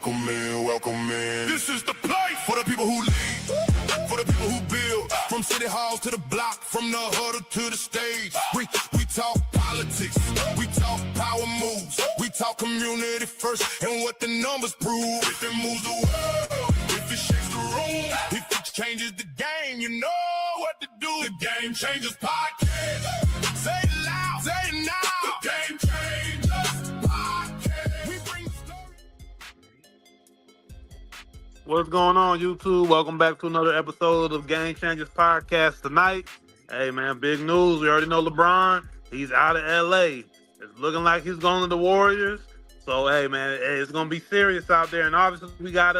Welcome in, welcome in. This is the place for the people who lead, for the people who build. From city halls to the block, from the huddle to the stage. We talk politics, we talk power moves, we talk community first and what the numbers prove. If it moves the world, if it shakes the room, if it changes the game, you know what to do. The Game Changers Podcast. Say it loud, say it now. The Game Changers Podcast. We bring the story. What's going on, YouTube? Welcome back to another episode of Game Changers Podcast tonight. Hey, man, big news. We already know LeBron. He's out of L.A. It's looking like he's going to the Warriors. So, hey, man, it's going to be serious out there. And obviously, we got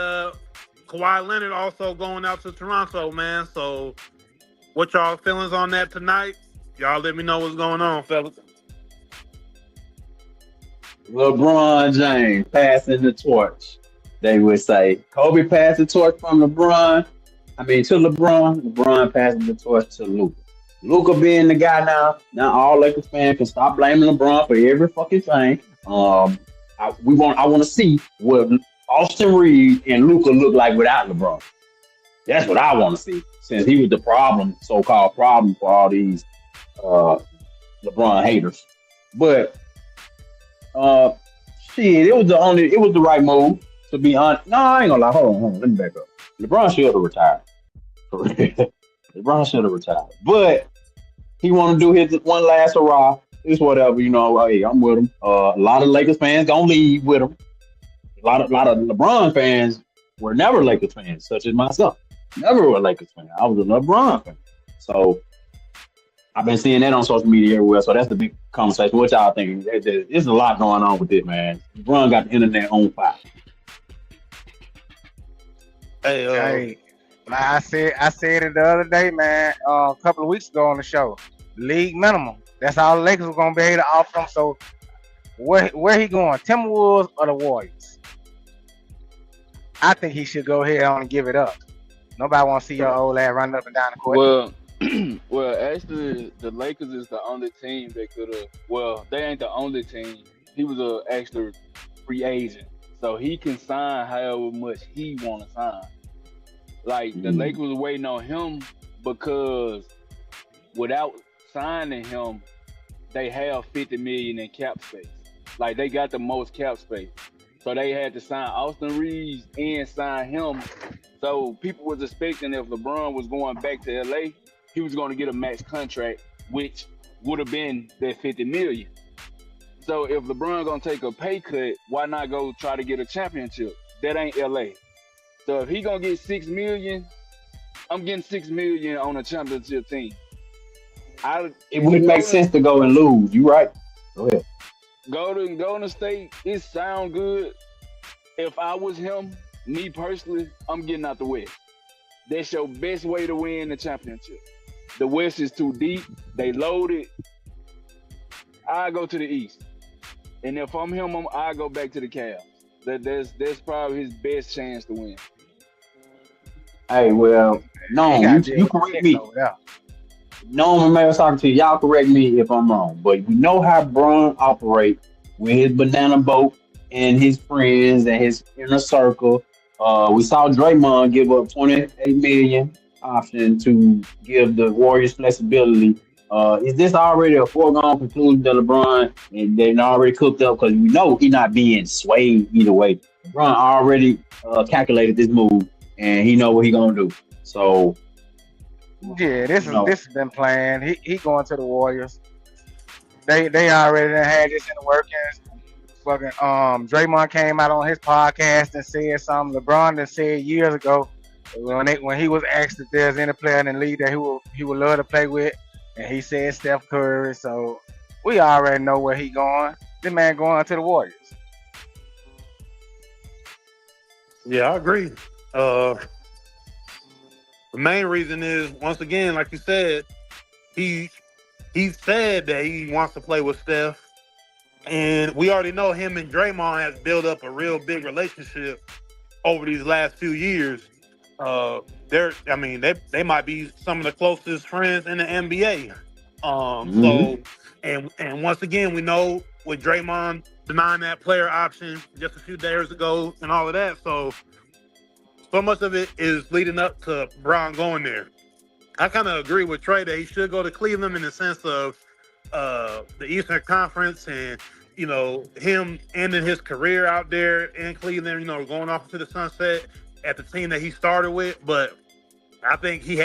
Kawhi Leonard also going out to Toronto, man. So, what y'all feelings on that tonight? Y'all let me know what's going on, fellas. LeBron James passing the torch. They would say Kobe passed the torch from to LeBron. LeBron passing the torch to Luka. Luka being the guy now all Lakers fans can stop blaming LeBron for every fucking thing. I want to see what Austin Reeves and Luka look like without LeBron. That's what I want to see, since he was the so-called problem for all these LeBron haters. But it was the right move, to be honest. No, I ain't gonna lie. Hold on. Let me back up. LeBron should have retired. LeBron should have retired. But he want to do his one last hurrah. It's whatever, hey, I'm with him. A lot of Lakers fans gonna leave with him. A lot of LeBron fans were never Lakers fans, such as myself. Never a Lakers fan. I was a LeBron fan. So I've been seeing that on social media everywhere. So that's the big conversation. What y'all think? There's a lot going on with it, man. LeBron got the internet on fire. Hey, I said it the other day, man. A couple of weeks ago on the show. League minimum. That's all the Lakers were gonna be able to offer him. So where he going? Timberwolves or the Warriors? I think he should go ahead on and give it up. Nobody want to see your old lad running up and down the court. Well, actually, the Lakers is the only team that could have. Well, they ain't the only team. He was a actual free agent, so he can sign however much he want to sign. Like the Lakers was waiting on him because without signing him, they have $50 million in cap space. Like they got the most cap space, so they had to sign Austin Reeves and sign him. So people was expecting if LeBron was going back to LA, he was going to get a max contract, which would have been that $50 million. So if LeBron gonna take a pay cut, why not go try to get a championship? That ain't LA. So if he gonna get $6 million, I'm getting $6 million on a championship team. It wouldn't make sense to go and lose. You right? Go ahead. Go to State. It sound good. If I was him, me personally, I'm getting out the West. That's your best way to win the championship. The West is too deep. They loaded. I go to the East, and if I'm him, I go back to the Cavs. That's probably his best chance to win. Hey, well, no, you correct me. No, I'm talking to you. Y'all correct me if I'm wrong, but we know how Bron operates with his banana boat and his friends and his inner circle. We saw Draymond give up $28 million option to give the Warriors flexibility. Is this already a foregone conclusion that LeBron and they're already cooked up? Because we know he's not being swayed either way. LeBron already calculated this move and he know what he gonna do. So yeah, this has been planned. He going to the Warriors. They already had this in the workings. Fucking Draymond came out on his podcast and said something LeBron done said years ago when he was asked if there's any player in the league that he would love to play with, and he said Steph Curry. So we already know where he going. This man going to the Warriors. Yeah, I agree. The main reason is, once again, like you said, he said that he wants to play with Steph. And we already know him and Draymond has built up a real big relationship over these last few years. They might be some of the closest friends in the NBA. So, and once again, we know with Draymond denying that player option just a few days ago and all of that. So much of it is leading up to Bron going there. I kind of agree with Trey that he should go to Cleveland in the sense of the Eastern Conference and, you know, him ending his career out there in Cleveland, you know, going off to the sunset at the team that he started with. But I think he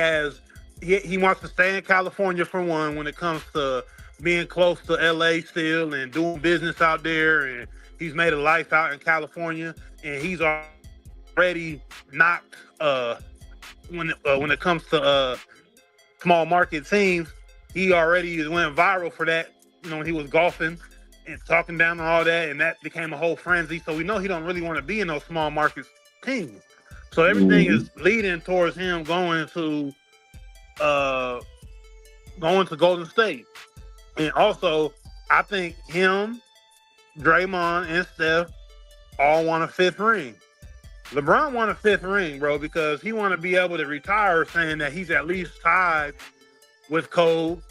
wants to stay in California for one when it comes to being close to LA still and doing business out there. And he's made a life out in California, and he's already knocked when it comes to small market teams. He already went viral for that, you know, when he was golfing and talking down on all that, and that became a whole frenzy. So we know he don't really want to be in those small market teams. So everything is leading towards him going to Golden State. And also, I think him, Draymond, and Steph all want a 5th ring. LeBron won a 5th ring, bro, because he want to be able to retire saying that he's at least tied with Kobe.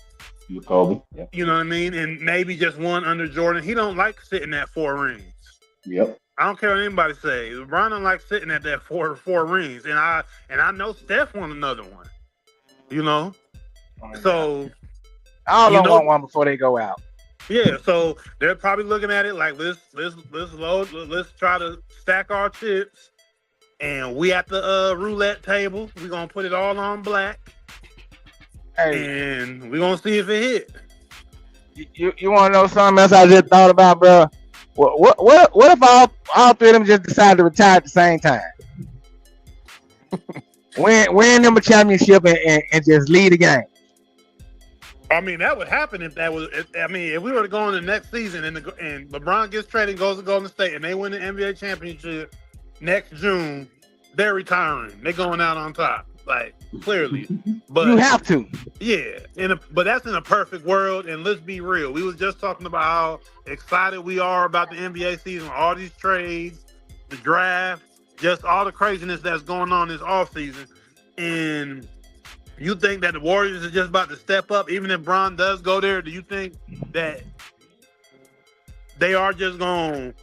Yep. You know what I mean? And maybe just one under Jordan. He don't like sitting at 4 rings. Yep. I don't care what anybody say. LeBron don't like sitting at that four rings. And I know Steph won another one. You know? So I don't want one before they go out. Yeah, so they're probably looking at it like let's try to stack our chips, and we at the roulette table. We're gonna put it all on black, and we're gonna see if it hit. You want to know something else I just thought about, bro? What if all 3 of them just decided to retire at the same time? win them a championship and just lead the game. I mean, that would happen if we were to go in the next season and LeBron gets traded and goes to Golden State and they win the NBA championship next June, they're retiring. They're going out on top, like clearly. But you have to. Yeah, but that's in a perfect world. And let's be real. We was just talking about how excited we are about the NBA season, all these trades, the draft, just all the craziness that's going on this offseason. And you think that the Warriors are just about to step up, even if Bron does go there? Do you think that they are just going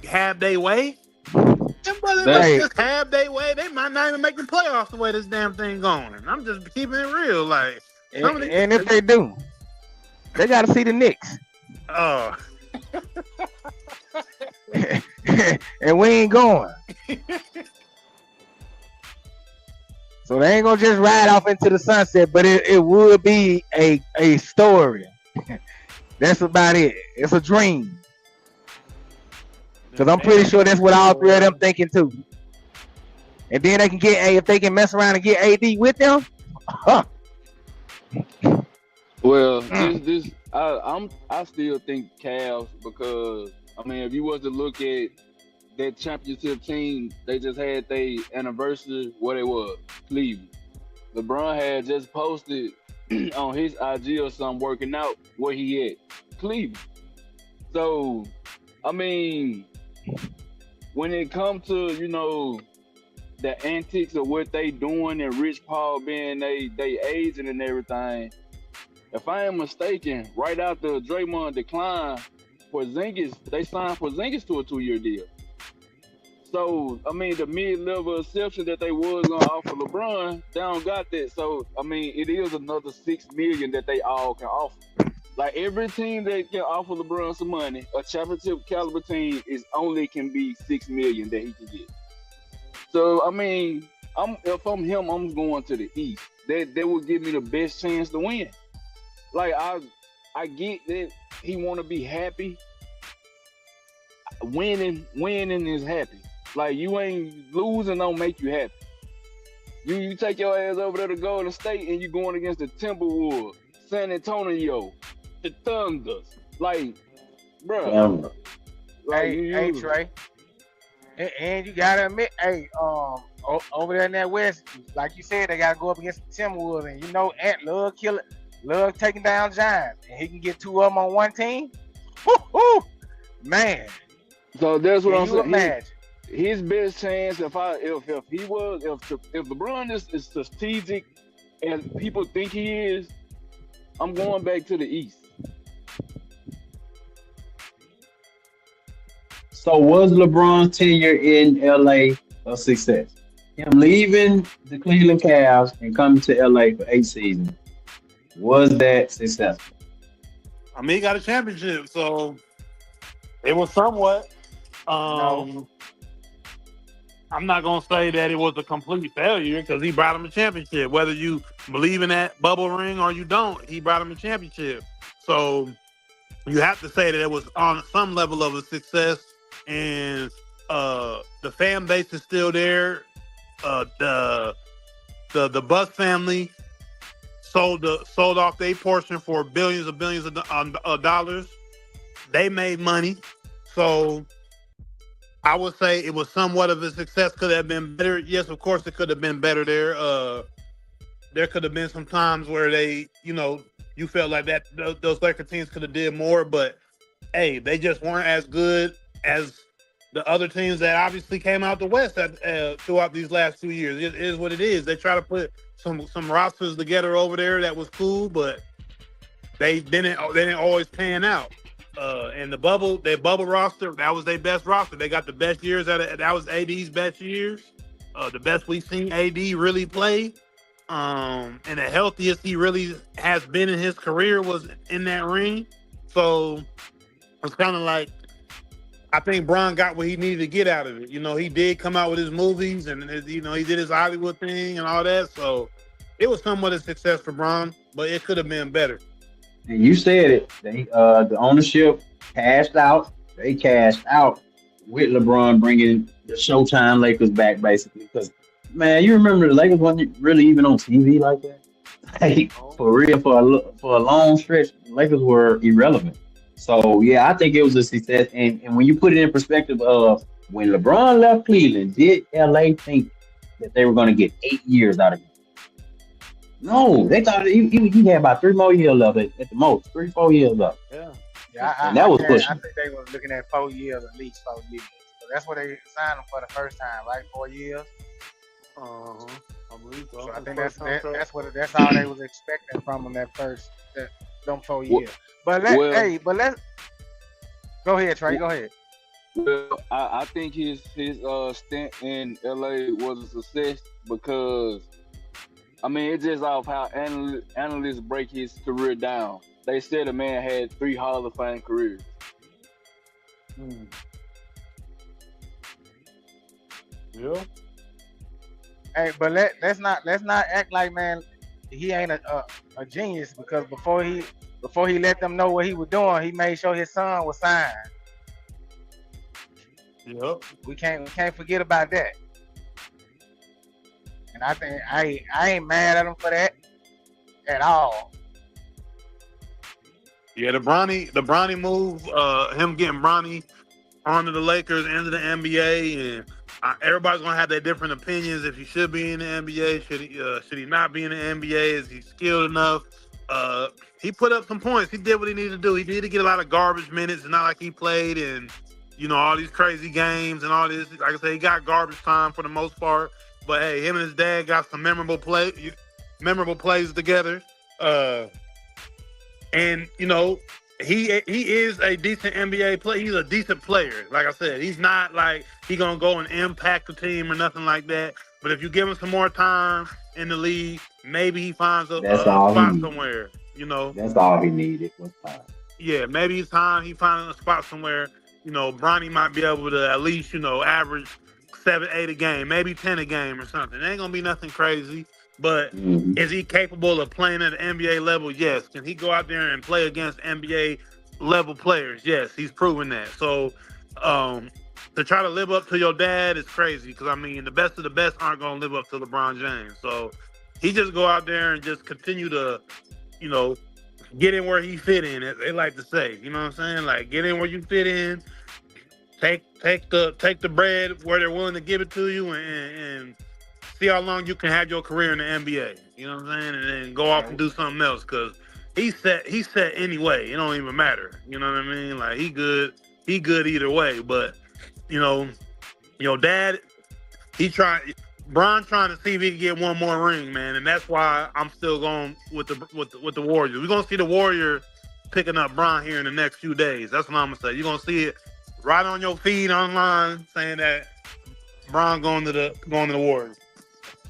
to have their way? Them brothers just have their way. They might not even make the playoffs the way this damn thing going. I'm just keeping it real. Like, and if they do, they got to see the Knicks. Oh. And we ain't going. So they ain't gonna just ride off into the sunset, but it would be a story. That's about it. It's a dream. Because I'm pretty sure that's what all 3 of them thinking too. And then they can if they can mess around and get AD with them. Well, I still think Cavs, because I mean, if you was to look at that championship team, they just had their anniversary. What it was, Cleveland. LeBron had just posted on his IG or something working out where he at, Cleveland. So, I mean, when it comes to, you know, the antics of what they doing and Rich Paul being they agent and everything, if I am mistaken, right after Draymond declined, Porzingis, they signed Porzingis to a 2-year deal. So, I mean, the mid-level exception that they was going to offer LeBron, they don't got that. So, I mean, it is another $6 million that they all can offer. Like, every team that can offer LeBron some money, a championship caliber team can be $6 million that he can get. So, I mean, if I'm him, I'm going to the East. That would give me the best chance to win. Like, I get that he want to be happy. Winning is happy. Like, you ain't losing don't make you happy. You take your ass over there to Golden State and you going against the Timberwolves, San Antonio, the Thunders. Like, bro. Hey, Trey. And you gotta admit, over there in that West, like you said, they gotta go up against the Timberwolves, and you know Ant love taking down giants, and he can get 2 of them on one team. Woo, man. So that's what I'm saying. Imagine? His best chance, if LeBron is strategic as people think he is, I'm going back to the East. So was LeBron's tenure in LA a success? Him leaving the Cleveland Cavs and coming to LA for 8 seasons, was that successful? I mean, he got a championship, so it was somewhat. No. I'm not gonna say that it was a complete failure because he brought him a championship. Whether you believe in that bubble ring or you don't, he brought him a championship. So you have to say that it was on some level of a success, and the fan base is still there. The Bus family sold off their portion for billions of dollars. They made money, so I would say it was somewhat of a success. Could have been better. Yes, of course, it could have been better there. There could have been some times where they, you felt like that those Lakers teams could have did more, but hey, they just weren't as good as the other teams that obviously came out the West throughout these last 2 years. It is what it is. They try to put some rosters together over there that was cool, but they didn't always pan out. And their bubble roster, that was their best roster. They got the best years that was AD's best years. The best we've seen AD really play. And the healthiest he really has been in his career was in that ring. So it's kind of like, I think Bron got what he needed to get out of it. He did come out with his movies and he did his Hollywood thing and all that. So it was somewhat a success for Bron, but it could have been better. And you said it. The ownership cashed out. They cashed out with LeBron bringing the Showtime Lakers back, basically. Because man, you remember the Lakers wasn't really even on TV like that. Like, for real, for a long stretch, the Lakers were irrelevant. So yeah, I think it was a success. And when you put it in perspective of when LeBron left Cleveland, did LA think that they were going to get 8 years out of him? No, they thought he had about 3 more years left at the most, 3-4 years left. Yeah, and that was pushing. I think they were looking at 4 years, at least 4 years. So that's what they signed him for the first time, right? 4 years. I believe so. So I think that's all they was expecting from him them 4 years. But let's go ahead, Trey. Go ahead. Well, I think his stint in LA was a success because, I mean, it's just off how analysts break his career down. They said the man had 3 Hall of Fame careers. Yeah. Hey, but let's not act like, man, he ain't a genius, because before he let them know what he was doing, he made sure his son was signed. Yep. We can't forget about that. And I think I ain't mad at him for that at all. Yeah, the Bronny move, him getting Bronny onto the Lakers, into the NBA, and everybody's gonna have their different opinions if he should be in the NBA, should he not be in the NBA? Is he skilled enough? He put up some points. He did what he needed to do. He needed to get a lot of garbage minutes. It's not like he played in, all these crazy games and all this. Like I said, he got garbage time for the most part. But hey, him and his dad got some memorable plays together. And he is a decent NBA player. He's a decent player. Like I said, he's not like he gonna go and impact the team or nothing like that. But if you give him some more time in the league, maybe he finds a spot somewhere. That's all he needed was time. Yeah, maybe it's time he finds a spot somewhere. Bronny might be able to at least average 7, 8 a game, maybe 10 a game or something. It ain't gonna be nothing crazy. But is he capable of playing at the NBA level? Yes. Can he go out there and play against NBA level players? Yes, he's proven that. So to try to live up to your dad is crazy, because I mean the best of the best aren't gonna live up to LeBron James. So he just go out there and just continue to, get in where he fit in, as they like to say. You know what I'm saying? Like, get in where you fit in. Take the bread where they're willing to give it to you, and see how long you can have your career in the NBA. You know what I'm saying? And then go off and do something else, because he's set anyway. It don't even matter. You know what I mean? Like, he good either way. But your dad, Bron trying to see if he can get one more ring, man, and that's why I'm still going with the Warriors. We're gonna see the Warriors picking up Bron here in the next few days. That's what I'm gonna say. You're gonna see it right on your feed online saying that Bron going to the Warriors.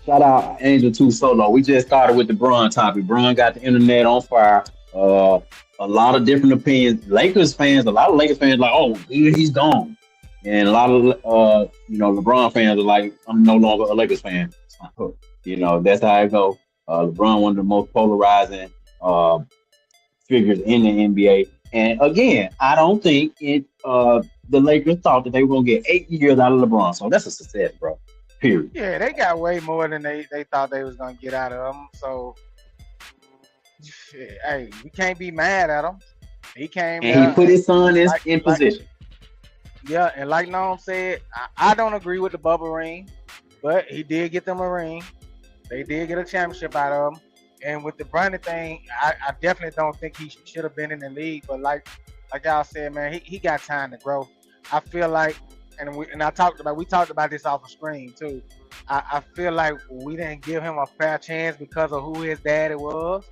Shout out Angel 2 Solo. We just started with the Bron topic. Bron got the internet on fire. A lot of different opinions. A lot of Lakers fans like, oh, he's gone. And a lot of LeBron fans are like, I'm no longer a Lakers fan. That's how it go. LeBron, one of the most polarizing figures in the NBA. And again, I don't think the Lakers thought that they were gonna get 8 years out of LeBron. So that's a success, bro. Period. Yeah, they got way more than they thought they was gonna get out of him. So, hey, we can't be mad at him. He came and he put his son in position. Yeah, and like Noam said, I don't agree with the bubble ring, but he did get them a ring. They did get a championship out of him. And with the Brandon thing, I definitely don't think he should have been in the league. But like y'all said, man, he got time to grow. I feel like, we talked about this off the screen too. I feel like we didn't give him a fair chance because of who his daddy was.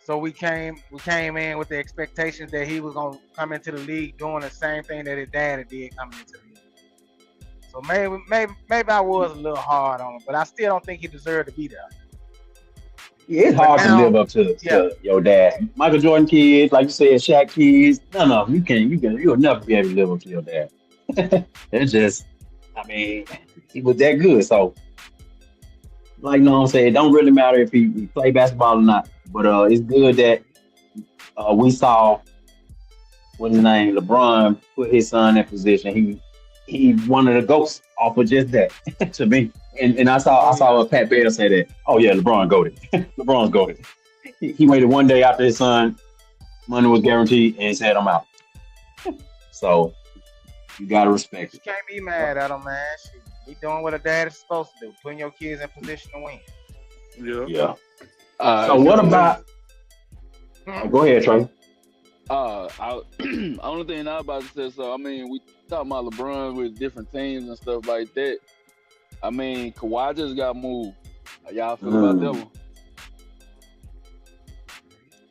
So we came in with the expectations that he was gonna come into the league doing the same thing that his daddy did coming into the league. So maybe I was a little hard on him, but I still don't think he deserved to be there. Yeah, it's hard to live up to your dad. Michael Jordan kids, like you said, Shaq kids. No, you can't. You'll never be able to live up to your dad. It's just, he was that good. So, like Noam said, it don't really matter if he play basketball or not. But it's good that we saw what's his name, LeBron, put his son in position. He one of the GOATs off of just that to me. And I saw Pat Bear say that. Oh yeah, LeBron goated. LeBron's goated. He waited one day after his son money was guaranteed and said, "I'm out." So you gotta respect it. You can't be mad at him, man. He doing what a dad is supposed to do, putting your kids in position to win. Yeah. So what about? Go ahead, Trey. Only thing I about to say. So we talking about LeBron with different teams and stuff like that. Kawhi just got moved. How y'all feel about that one?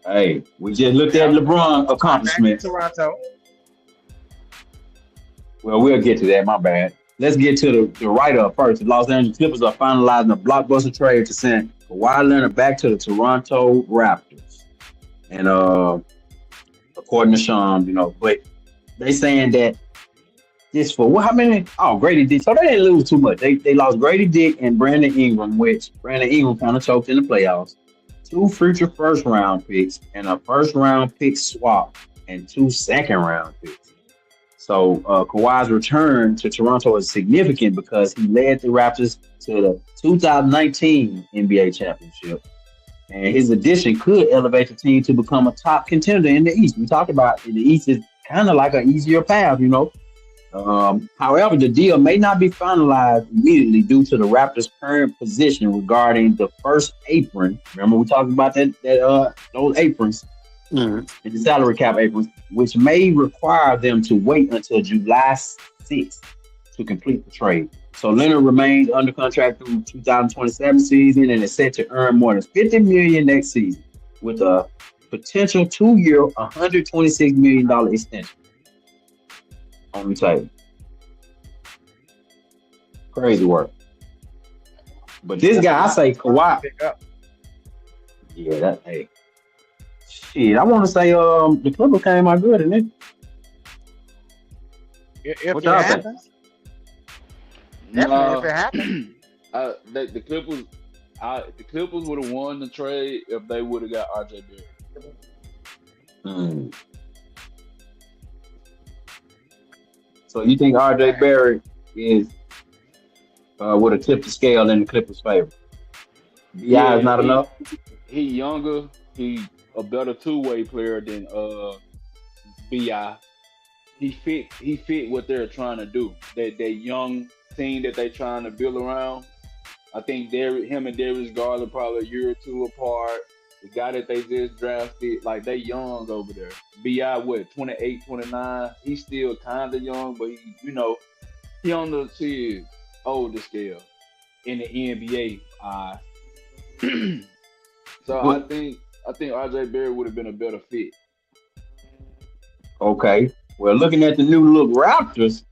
Hey, we just looked at LeBron accomplishments. Toronto. Well, we'll get to that. My bad. Let's get to the write-up first. The Los Angeles Clippers are finalizing a blockbuster trade to send Kawhi Leonard back to the Toronto Raptors. And according to Sean, but they saying that this for how many? Oh, Grady Dick. So they didn't lose too much. They lost Grady Dick and Brandon Ingram, which Brandon Ingram kind of choked in the playoffs. 2 future first-round picks and a first-round pick swap and 2 second-round picks. So Kawhi's return to Toronto is significant because he led the Raptors to the 2019 NBA championship. And his addition could elevate the team to become a top contender in the East. We talked about in the East is kind of like an easier path, However, the deal may not be finalized immediately due to the Raptors' current position regarding the first apron. Remember, we talked about those aprons, and the salary cap aprons, which may require them to wait until July 6th to complete the trade. So Leonard remains under contract through 2027 season and is set to earn more than $50 million next season with a potential 2-year, $126 million extension on the table. Crazy work. But this guy, I say Kawhi. Yeah, shit, I want to say the Clippers came out good, didn't it? If it happens. Definitely, if it happens. The Clippers would have won the trade if they would have got RJ Barrett. So you think RJ Barrett is would have tipped the scale in the Clippers' favor? Yeah, is not enough. He younger. He a better two-way player than Bi. He fit what they're trying to do. That young team that they're trying to build around. I think him and Darius Garland probably a year or two apart. The guy that they just drafted, like they young over there. Bi, 28, 29. He's still kind of young, but he on the older scale in the NBA. So I think RJ Barrett would have been a better fit. Okay. Well, looking at the new look Raptors,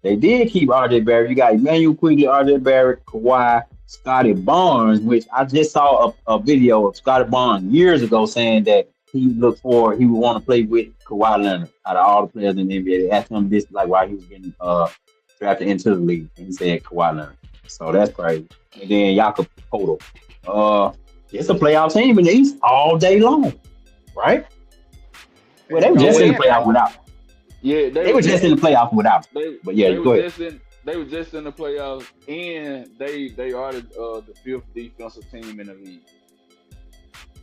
they did keep RJ Barrett. You got Emmanuel Quigley, RJ Barrett, Kawhi, Scotty Barnes, which I just saw a video of Scotty Barnes years ago saying that he would want to play with Kawhi Leonard out of all the players in the NBA. They asked him this like while he was getting drafted into the league, and he said Kawhi Leonard. So that's crazy. And then Jakob Poeltl. It's a playoff team in the East all day long, right? Well, they were just in the playoff without. Yeah, they were just in the playoffs without. But yeah, go ahead. They were just in the playoffs, and they are the fifth defensive team in the league.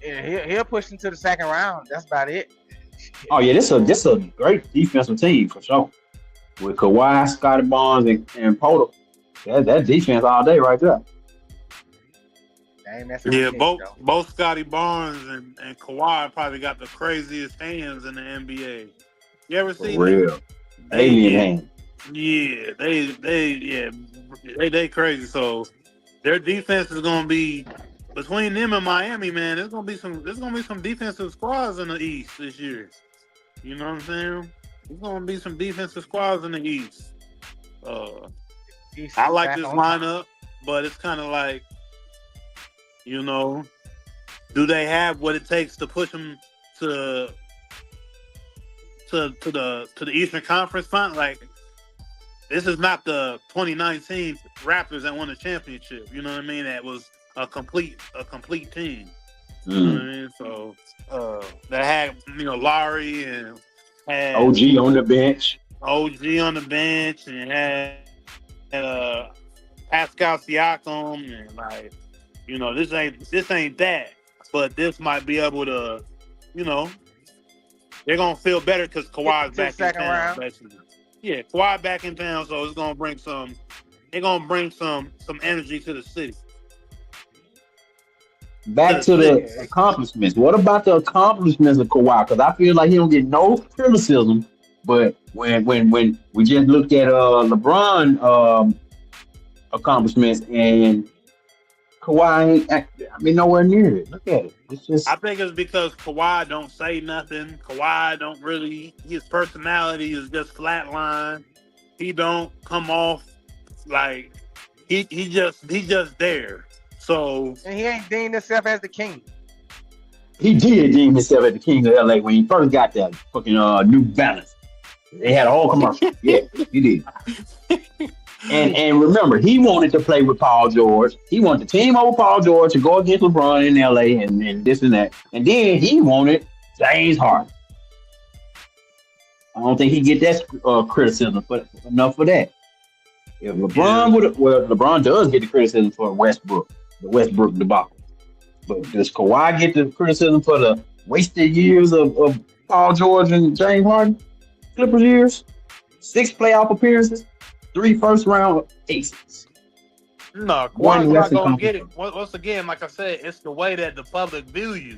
Yeah, he'll push into the second round. That's about it. Oh yeah, this a great defensive team for sure. With Kawhi, Scotty Barnes, and Poeltl. That defense all day right there. Yeah, both Scotty Barnes and Kawhi probably got the craziest hands in the NBA. You ever seen them? Alien hands. Yeah, they crazy. So their defense is gonna be between them and Miami, man. There's gonna be some defensive squads in the East this year. You know what I'm saying? There's gonna be some defensive squads in the East. I like this lineup, but it's kind of like, you know, do they have what it takes to push them to the Eastern Conference final? Like, this is not the 2019 Raptors that won the championship. You know what I mean? That was a complete team. You know what I mean? So that had, you know, Lowry and had OG on the bench. And had Pascal Siakam, and like, you know, this ain't that, but this might be able to, you know, they're gonna feel better because Kawhi's back in town. Basically. Yeah, Kawhi back in town, so it's gonna bring some. They're gonna bring some energy to the city. Back to the accomplishments. What about the accomplishments of Kawhi? Because I feel like he don't get no criticism. But when we just looked at LeBron accomplishments and Kawhi, nowhere near it. Look at it. It's just. I think it's because Kawhi don't say nothing. Kawhi don't really. His personality is just flatline. He don't come off like he just there. So, and he ain't deemed himself as the king. He did deem himself as the king of LA when he first got that fucking New Balance. They had a whole commercial. Yeah, he did. And remember, he wanted to play with Paul George. He wanted the team over Paul George to go against LeBron in LA and this and that. And then he wanted James Harden. I don't think he get that criticism enough for that. If LeBron LeBron does get the criticism for the Westbrook debacle. But does Kawhi get the criticism for the wasted years of Paul George and James Harden? Clippers years? 6 playoff appearances? 3 first-round aces. No, Kawhi's not going to get it. Once again, like I said, it's the way that the public view you.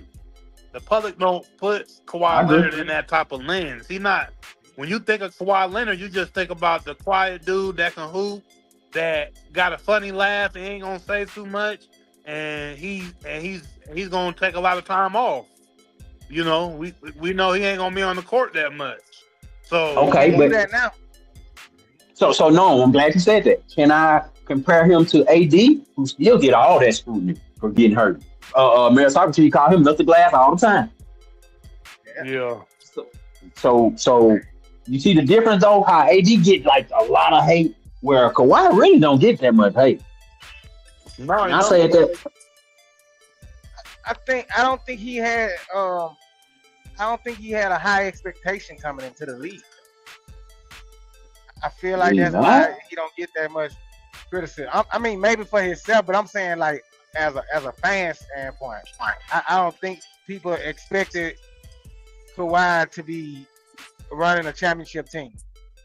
The public don't put Kawhi Leonard in that type of lens. He not. When you think of Kawhi Leonard, you just think about the quiet dude that can hoop, that got a funny laugh, and ain't gonna say too much, and he's gonna take a lot of time off. You know, we know he ain't gonna be on the court that much. So okay, but that now. So no, I'm glad you said that. Can I compare him to AD, who still get all that scrutiny for getting hurt? Mary Socrates call him Mr. Glass all the time. Yeah. So you see the difference though, how AD get like a lot of hate, where Kawhi really don't get that much hate. No, I said that. I don't think he had a high expectation coming into the league. I feel like that's why he don't get that much criticism. I mean, maybe for himself, but I'm saying like as a fan standpoint, I don't think people expected Kawhi to be running a championship team.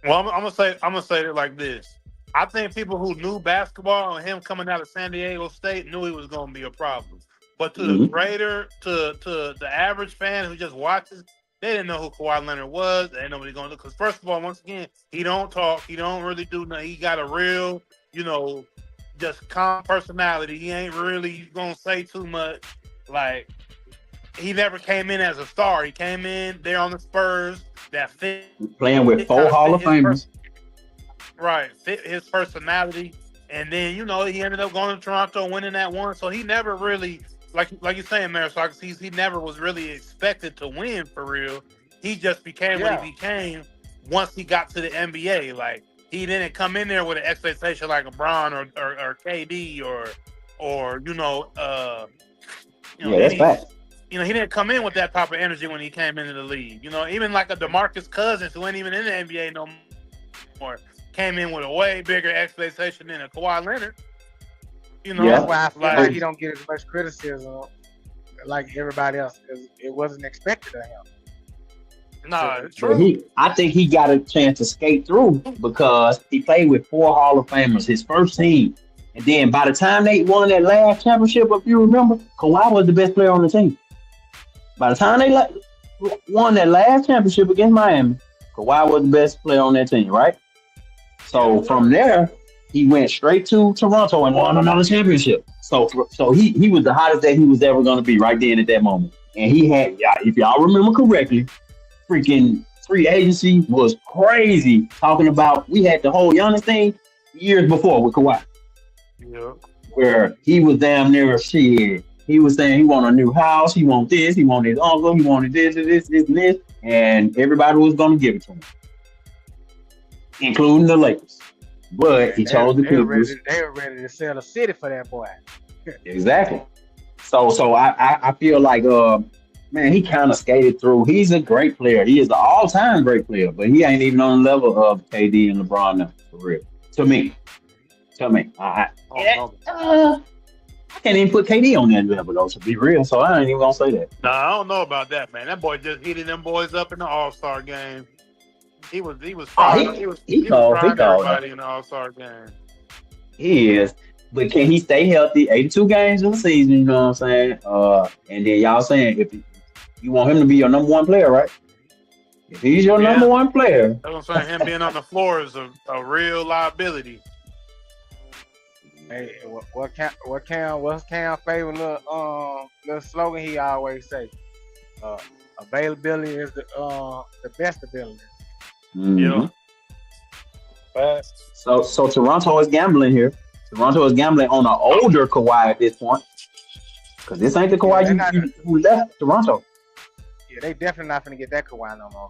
Well, I'm gonna say it like this. I think people who knew basketball and him coming out of San Diego State knew he was gonna be a problem. But to the greater, to the average fan who just watches, they didn't know who Kawhi Leonard was. They didn't know what he's going to do. Because first of all, once again, he don't talk. He don't really do nothing. He got a real, just calm personality. He ain't really going to say too much. Like, he never came in as a star. He came in there on the Spurs that fit, Playing with kind 4 of Hall fit of Famers. right, fit his personality. And then, he ended up going to Toronto, winning that one. So he never really, like you're saying, Marisol, he never was really expected to win for real. He just became what he became once he got to the NBA. Like, he didn't come in there with an expectation like LeBron or KD or Yeah, that's fact. he didn't come in with that type of energy when he came into the league. Even like a DeMarcus Cousins who ain't even in the NBA no more, came in with a way bigger expectation than a Kawhi Leonard. That's why I feel like he don't get as much criticism like everybody else because it wasn't expected of him. Nah, it's true. I think he got a chance to skate through because he played with 4 Hall of Famers, his first team. And then by the time they won that last championship, if you remember, Kawhi was the best player on the team. By the time they won that last championship against Miami, Kawhi was the best player on that team, right? So from there, he went straight to Toronto and won another championship. So he was the hottest that he was ever going to be right then at that moment. And he had, if y'all remember correctly, freaking free agency was crazy. Talking about we had the whole Giannis thing years before with Kawhi. Yeah. Where he was damn near shit. He was saying he want a new house, he want this, he wanted his uncle, he wanted this, and this, and everybody was going to give it to him, including the Lakers. But he chose the Clippers. They were ready to sell the city for that boy. Exactly. So I feel like man, he kind of skated through. He's a great player. He is an all-time great player, but he ain't even on the level of KD and LeBron now, for real. To me. I can't even put KD on that level, though, to be real, so I ain't even going to say that. Nah, I don't know about that, man. That boy just heated them boys up in the All-Star game. He was frying everybody in the All-Star game. He is. But can he stay healthy 82 games in the season, you know what I'm saying? And then y'all saying if you want him to be your number one player, right? If he's your number one player. That's what I'm saying. Him being on the floor is a real liability. Hey, what's Cam's favorite little slogan he always say? Availability is the best ability. Mm-hmm. Yeah. So Toronto is gambling here. Toronto is gambling on an older Kawhi at this point. Because this ain't the Kawhi who left Toronto. Yeah, they definitely not going to get that Kawhi no more.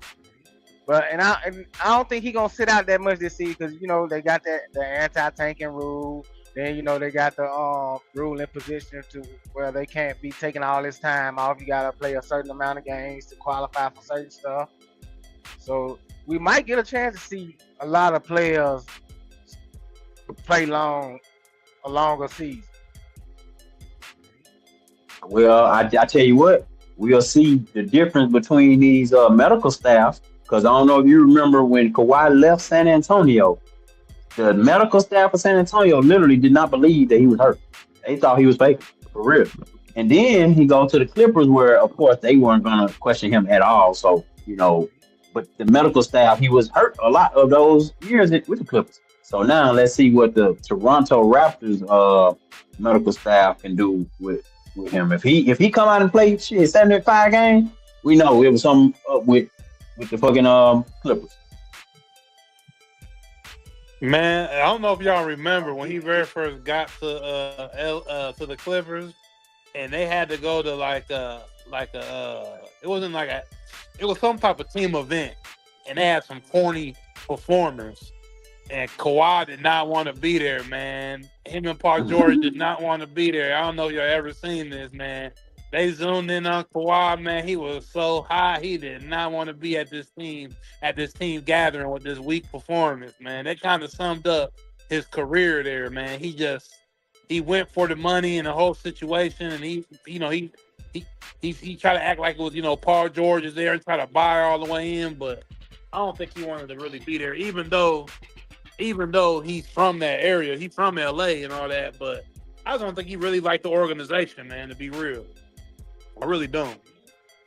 But I don't think he gonna sit out that much this season because they got the anti-tanking rule. Then they got the rule in position to where they can't be taking all this time off. You gotta play a certain amount of games to qualify for certain stuff. So we might get a chance to see a lot of players play a longer season. Well, I tell you what, we'll see the difference between these medical staff. Because I don't know if you remember when Kawhi left San Antonio, the medical staff of San Antonio literally did not believe that he was hurt. They thought he was fake, for real. And then he goes to the Clippers where, of course, they weren't going to question him at all. So, but the medical staff, he was hurt a lot of those years with the Clippers. So now let's see what the Toronto Raptors medical staff can do with him. If he come out and play 75 games, we know it was something up with the fucking Clippers. Man, I don't know if y'all remember when he very first got to the Clippers, and they had to go to it was some type of team event, and they had some corny performers, and Kawhi did not want to be there, man. Him and Paul George did not want to be there. I don't know if y'all ever seen this, man. They zoomed in on Kawhi, man. He was so high. He did not want to be at this team gathering with this weak performance, man. That kind of summed up his career there, man. He went for the money and the whole situation, and he tried to act like it was, Paul George is there and try to buy all the way in, but I don't think he wanted to really be there, even though he's from that area. He's from LA and all that, but I just don't think he really liked the organization, man, to be real. I really don't.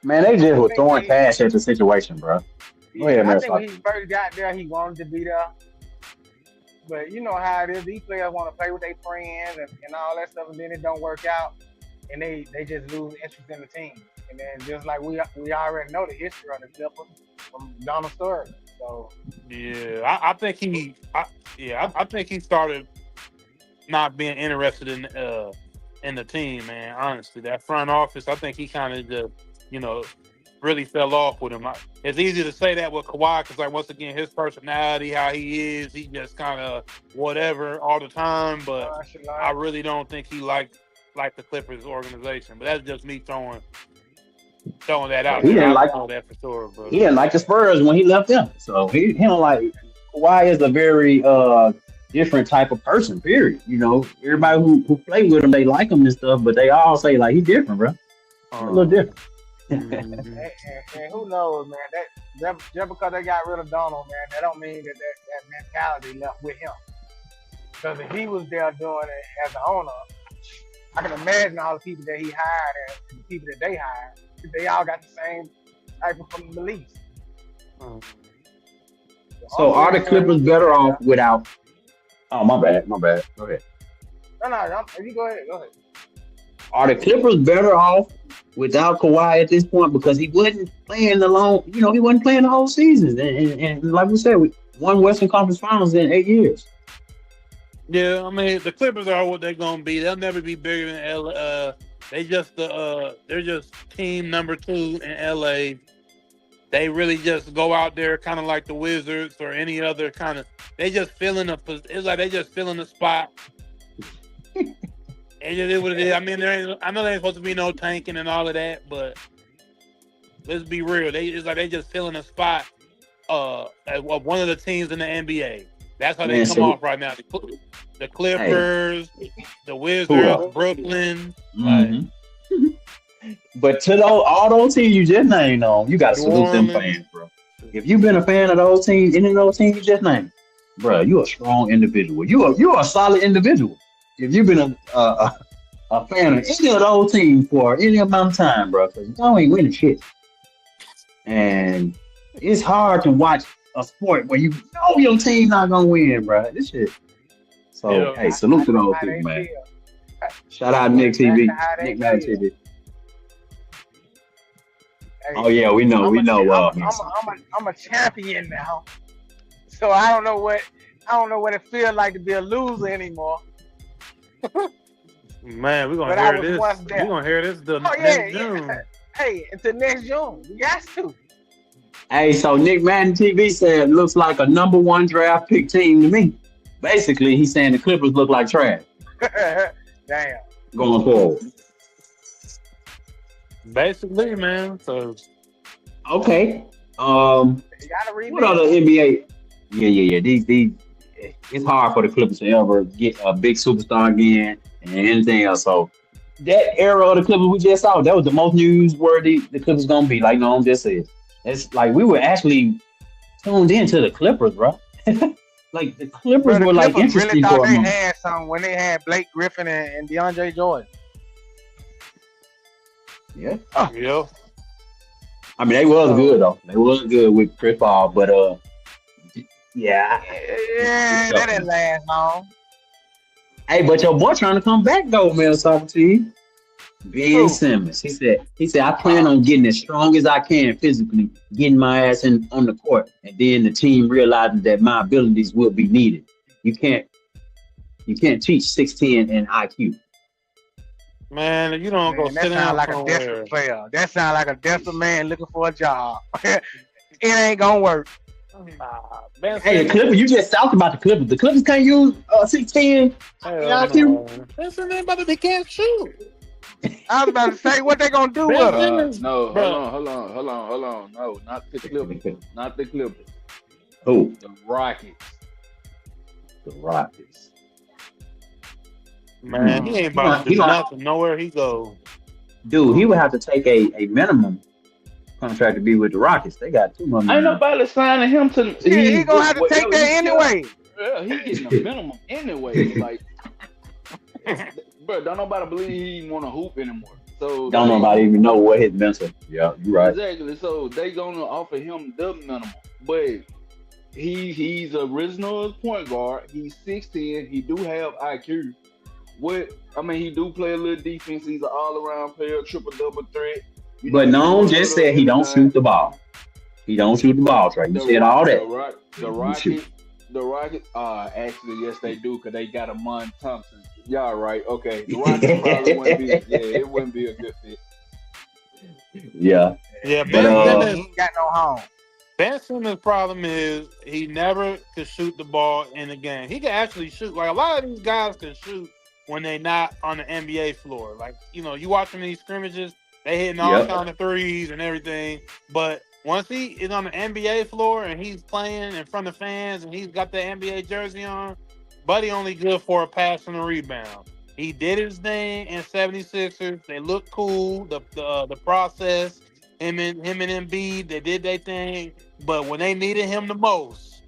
Man, they just were throwing cash at the situation, bro. I think when he first got there, he wanted to be there. But you know how it is. These players want to play with their friends and all that stuff, and then it don't work out, and they just lose interest in the team. And then just like we already know the history of the Clippers from Donald Sterling. So yeah, I think I think he started not being interested in the team, man. Honestly, that front office, I think he kind of just, really fell off with him. It's easy to say that with Kawhi because, like, once again, his personality, how he is, he just kind of whatever all the time. But I really don't think he liked the Clippers organization. But that's just me throwing that out. He there. didn't I like don't know that for sure. But he didn't like the Spurs when he left them. So he don't like Kawhi is a very different type of person. Period. Everybody who play with him, they like him and stuff, but they all say like he's different, bro. A little different. and who knows, man? That just because they got rid of Donald, man, that don't mean that mentality left with him. Because if he was there doing it as an owner, I can imagine all the people that he hired and the people that they hired. They all got the same type of beliefs. So are the Clippers better off without? Oh, my bad. Go ahead. No, you go ahead. Are the Clippers better off without Kawhi at this point because he wasn't playing he wasn't playing the whole season, and like we said, we won Western Conference Finals in 8 years. Yeah, I mean the Clippers are what they're gonna be. They'll never be bigger than they're just team number 2 in LA. They really just go out there kind of like the Wizards or any other kind of. They just filling it's like they just filling the spot. It is what it is. I mean, I know there ain't supposed to be no tanking and all of that, but let's be real. It's like they just filling a spot as one of the teams in the NBA. That's how they come off right now. The Clippers, the Wizards, Brooklyn. Mm-hmm. But to all those teams you just named, you got to salute them fans, bro. If you've been a fan of those teams, any of those teams you just named, bro, you're a strong individual. You're a solid individual. If you've been a fan of any of those teams for any amount of time, bro, because y'all ain't winning shit. And it's hard to watch a sport where you know your team not gonna win, bro. This shit. So hey, salute to those people, man. Shout out Nick TV, Nick Madden TV. Hey, oh yeah, we know. I'm a champion now, so I don't know what it feels like to be a loser anymore. Man, we're gonna hear this. We're gonna hear this next June. Hey, until next June, we got to. Hey, so Nick Madden TV said looks like a number 1 draft pick team to me. Basically, he's saying the Clippers look like trash. Damn. Going forward. Basically, man. So okay. You gotta read what other NBA? Yeah. These it's hard for the Clippers to ever get a big superstar again and anything else. So that era of the Clippers we just saw, that was the most newsworthy the Clippers gonna be. Like Noam just said, it's like we were actually tuned into the Clippers, bro. Like the Clippers were like interesting really for a they moment. had something when they had Blake Griffin and DeAndre Jordan. Yeah. Yeah. I mean, they was good though. They was good with Chris Paul, but yeah, that didn't last long. Hey, but your boy trying to come back though, man. Socrates. Ben Simmons. He said, I plan on getting as strong as I can physically, getting my ass on the court, and then the team realizing that my abilities will be needed. You can't teach 6'10" and IQ. Man, you don't go sit down like a desperate player. That sounds like a desperate man looking for a job. It ain't gonna work. Nah, hey, the Clippers, you just talked about the Clippers. The Clippers can't use 6'10". Ben Simmons about to be can't shoot. I was about to say what they gonna do with her. No, hold on. No, not the Clippers. Not the Clippers. Who? The Rockets. The Rockets. Man, he ain't about to do nothing. Nowhere he goes. Dude, he would have to take a minimum contract to be with the Rockets. They got too much money. Ain't nobody signing him to. He gonna have to take that anyway. Yeah, he getting a minimum anyway. Like, bro, don't nobody believe he want to hoop anymore. So don't nobody even know what his mental. Yeah, you're right. Exactly. So they gonna offer him the minimum, but he's original point guard. He's 6'10". He do have IQ. He do play a little defense. He's an all-around player, triple-double threat. But no, just said he don't shoot the ball. He don't shoot the ball, Trey. You said all that. The Rockets, actually, yes, they do, because they got a Mon Thompson. Y'all right. Okay. The Rockets probably wouldn't be, it wouldn't be a good fit. Yeah. Yeah, he ain't got no home. Ben Simmons' problem is he never could shoot the ball in the game. He can actually shoot. Like, a lot of these guys can shoot when they're not on the NBA floor. Like, you watching these scrimmages, they hitting all kind of threes and everything. But once he is on the NBA floor and he's playing in front of fans and he's got the NBA jersey on, Buddy only good for a pass and a rebound. He did his thing in 76ers. They looked cool. The process, him and Embiid, they did their thing. But when they needed him the most,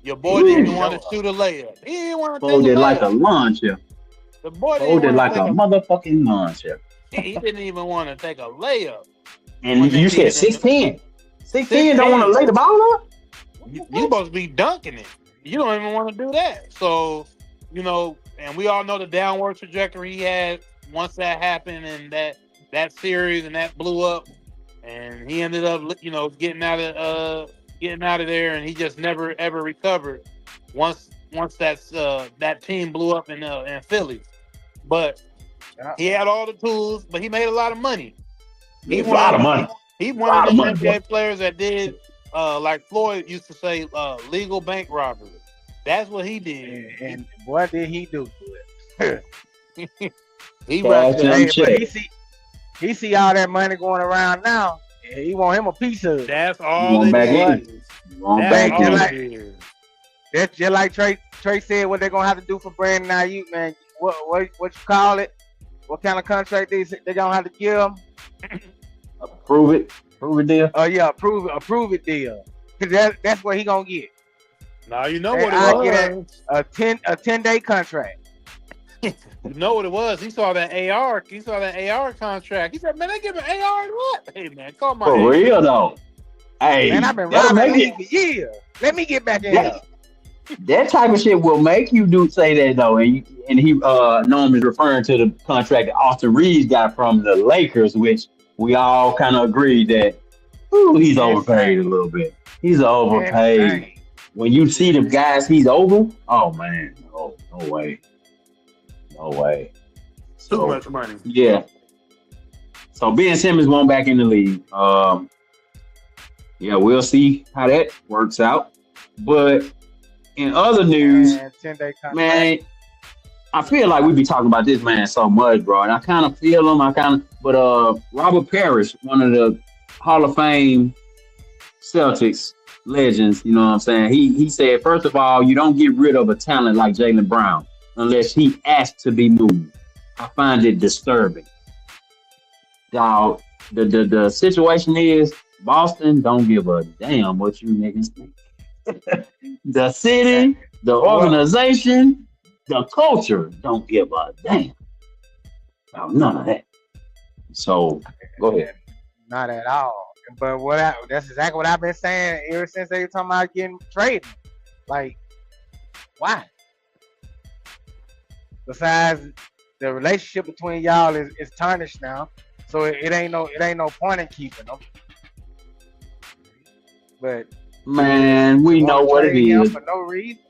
your boy didn't want to shoot a layup. He didn't want to take a layup. Like a launcher. The boy did like a motherfucking launcher. He didn't even want to take a layup. And you said 6'10". 6'10" don't want to lay the ball up? You supposed to be dunking it. You don't even want to do that. So, and we all know the downward trajectory he had once that happened and that series and that blew up. And he ended up, getting out of there, and he just never ever recovered once that team blew up in Philly. But he had all the tools, but he made a lot of money. He one of the NBA players that did, like Floyd used to say, legal bank robbery. That's what he did. And what did he do to it? He see all that money going around now. And he want him a piece of it. That's all it is. That's just like Trey said. What they're gonna have to do for Brandon Ayuk, man. What you call it? What kind of contract they gonna have to give him? Prove it deal. Oh yeah, approve it deal. Cause that's what he gonna get. Now you know what it was. A 10-day contract. You know what it was? He saw that AR contract. He said, "Man, they give an AR what? Hey man, call my for real though. Hey, man, I've been robbing league for years. Let me get back in here." That type of shit will make you say that though, and he Norm is referring to the contract that Austin Reeves got from the Lakers, which we all kind of agreed that he's overpaid a little bit. He's overpaid. When you see the guys he's over, oh man, no way. Too much money. Yeah. So Ben Simmons won't back in the league. Yeah, we'll see how that works out. But in other news, 10-day contract. Man, I feel like we be talking about this man so much, bro. And I kind of feel him. But Robert Parrish, one of the Hall of Fame Celtics legends, you know what I'm saying? He said, first of all, you don't get rid of a talent like Jaylen Brown unless he asks to be moved. I find it disturbing. Dog, the situation is Boston don't give a damn what you niggas think. The city, the organization, the culture don't give a damn about none of that. So go ahead. Not at all. But that's exactly what I've been saying ever since they were talking about getting traded. Like, why? Besides, the relationship between y'all is tarnished now, so it ain't no point in keeping them. But man, we know what it is for no reason.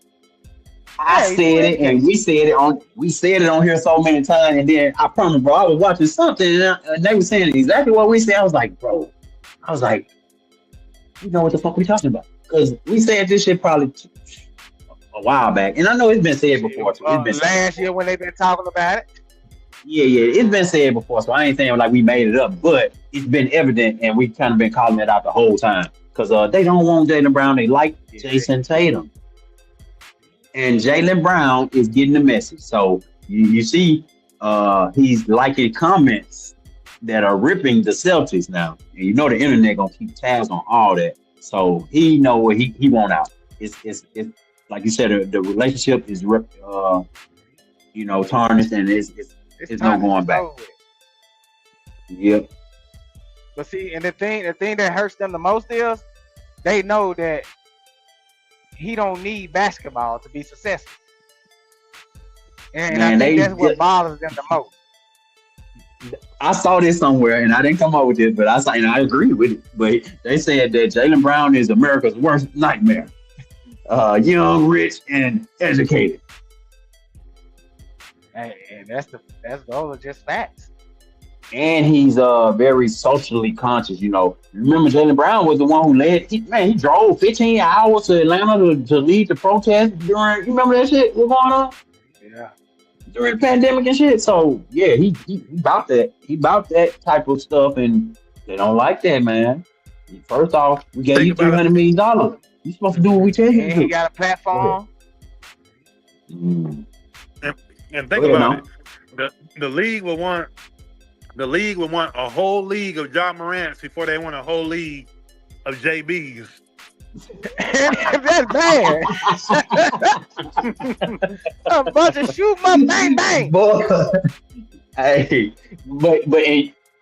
I said it, and we said it on here so many times, and then I promise, bro, I was watching something, and they were saying exactly what we said. I was like, you know what the fuck we talking about? Because we said this shit probably a while back, and I know it's been said before too. Last year when they've been talking about it. Yeah, it's been said before, so I ain't saying like we made it up, but it's been evident, and we kind of been calling it out the whole time. Because they don't want Jaylen Brown, they like Jason Tatum. And Jaylen Brown is getting the message. So you see he's liking comments that are ripping the Celtics now. And you know the internet gonna keep tabs on all that. So he know what he want out. It's like you said, the relationship is tarnished, and it's no going back. Yep. But see, and the thing that hurts them the most is they know that he don't need basketball to be successful. And I think that's what bothers them the most. I saw this somewhere, and I didn't come up with it, but I saw, and I agree with it. But they said that Jaylen Brown is America's worst nightmare. Young, rich, and educated. And those are just facts. And he's very socially conscious. Remember Jaylen Brown was the one who led. He drove 15 hours to Atlanta to lead the protest during. You remember that shit was going on? Yeah. During the pandemic and shit. So yeah, he about that. He about that type of stuff, and they don't like that, man. First off, we gave you $300 million. You supposed to do what we tell you to do. He got a platform. And think about it. The league would want a whole league of Ja Morants before they want a whole league of JBs. That's bad. A bunch of shoot my bang bang. Hey, but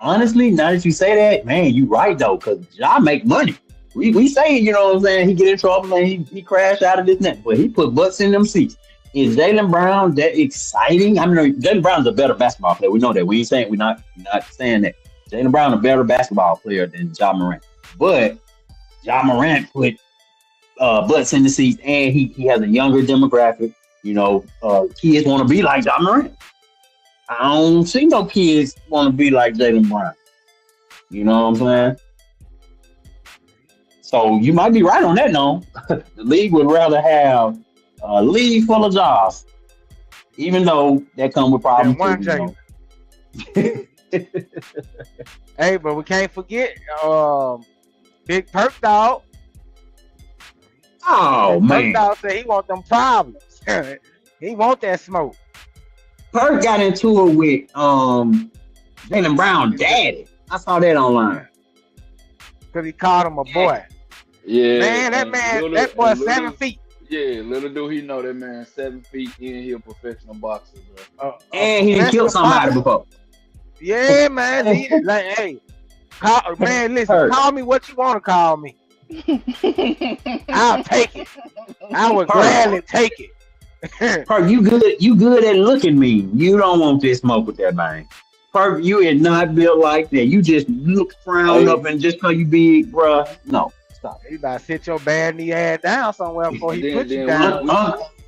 honestly, now that you say that, man, you right though, because Ja make money. We say, you know what I'm saying, he get in trouble and he crashed out of this net, but he put butts in them seats. Is Jaylen Brown that exciting? I mean, Jaylen Brown's a better basketball player. We know that. We're not saying that. Jaylen Brown a better basketball player than Ja Morant. But Ja Morant put butts in the seats, and he has a younger demographic. Kids want to be like Ja Morant. I don't see no kids want to be like Jaylen Brown. You know what I'm saying? So you might be right on that, no. The league would rather have a league full of jobs, even though that come with problems. Hey, but we can't forget Big Perk Dog. Oh, man. Perk Dog said he want them problems. He want that smoke. Perk got into it with Jaylen Brown daddy. I saw that online. Because he called him a boy. Yeah. Man, that boy 7 feet. Yeah, little do he know that man 7 feet in, he a professional boxer, bro. And he done killed somebody before. Yeah, man. Hey, listen, call me what you want to call me. I'll take it. I would gladly take it. Perk, you good at looking mean. You don't want this smoke with that man. Perk, you is not built like that. You just look frown up and just because you big, bruh. No. Stop. You better sit your bad knee ass down somewhere before he put you down.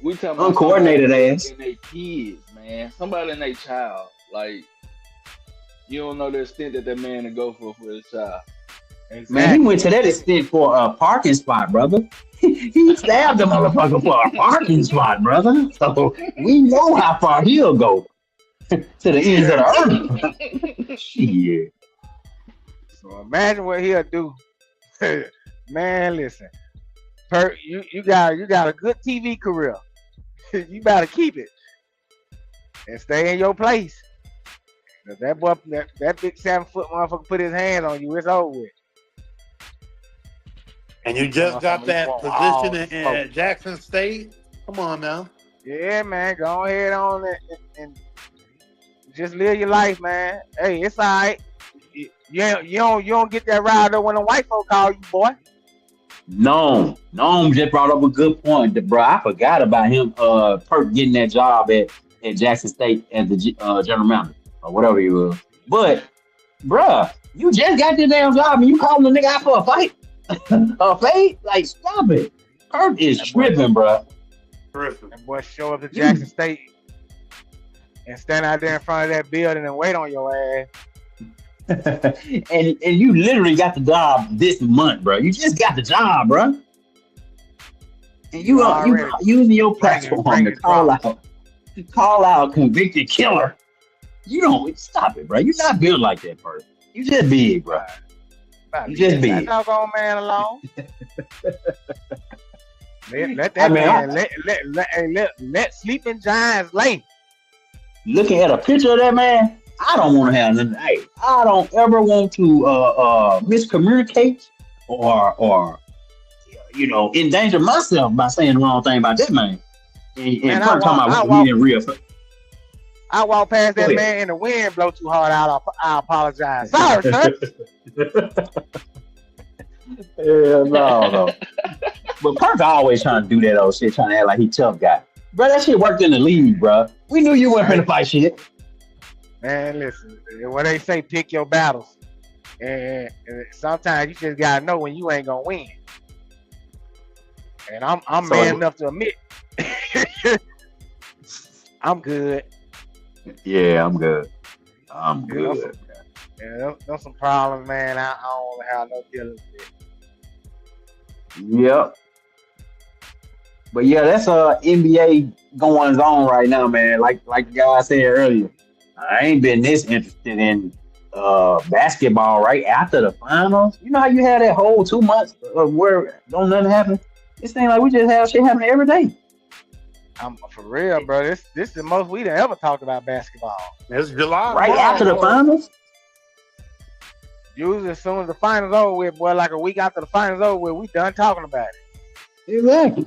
We talking about uncoordinated ass. And they kids, man. Somebody and their child. Like, you don't know the extent that man to go for his child. Exactly. Man, he went to that extent for a parking spot, brother. He stabbed the motherfucker for a parking spot, brother. So we know how far he'll go to the ends of the earth. Shit. So imagine what he'll do. Man, listen. You got a good TV career. You better keep it and stay in your place. If that boy, that big 7 foot motherfucker put his hands on you, it's over with. And you just got that position at Jackson State. Come on now. Yeah, man. Go ahead on and just live your life, man. Hey, it's all right. You don't get that ride up when the white folk call you, boy. No, just brought up a good point, bro. I forgot about him. Perk getting that job at Jackson State as the general manager or whatever he was. But, bruh, you just got this damn job and you calling the nigga out for a fight, a fade? Like, stop it. Perk is tripping, bruh. That boy show up to Jackson State and stand out there in front of that building and wait on your ass. and you literally got the job this month, bro. You just got the job, bro. And you using your platform to call out convicted killer. You don't stop it, bro. You're not built like that, person. You just big, bro. You just big. That doggone man alone. let that man let sleeping giants lay. Looking at a picture of that man, I don't want to have nothing. Hey, I don't ever want to miscommunicate or endanger myself by saying the wrong thing about that man. And talking about what we didn't real. I walk past that man and the wind blow too hard out. I apologize. Sorry, sir. Yeah, no. But Perk always trying to do that old shit, trying to act like he tough guy. Bro, that shit worked in the league, bro. We knew you weren't finna fight shit. Man, listen, what they say, pick your battles. And sometimes you just gotta know when you ain't gonna win. And I'm man enough to admit I'm good. Yeah, I'm good. I'm good. Yeah, there's some problems, man. I don't have no dealings with. Yep. But yeah, that's NBA going on right now, man. Like the guy said earlier, I ain't been this interested in basketball right after the finals. You know how you had that whole 2 months of where don't nothing happen? It seems like we just have shit happening every day. I'm for real, bro. This is the most we done ever talked about basketball. It's July. Right after the finals? Usually as soon as the finals over with, boy, like a week after the finals over with, we done talking about it. Exactly.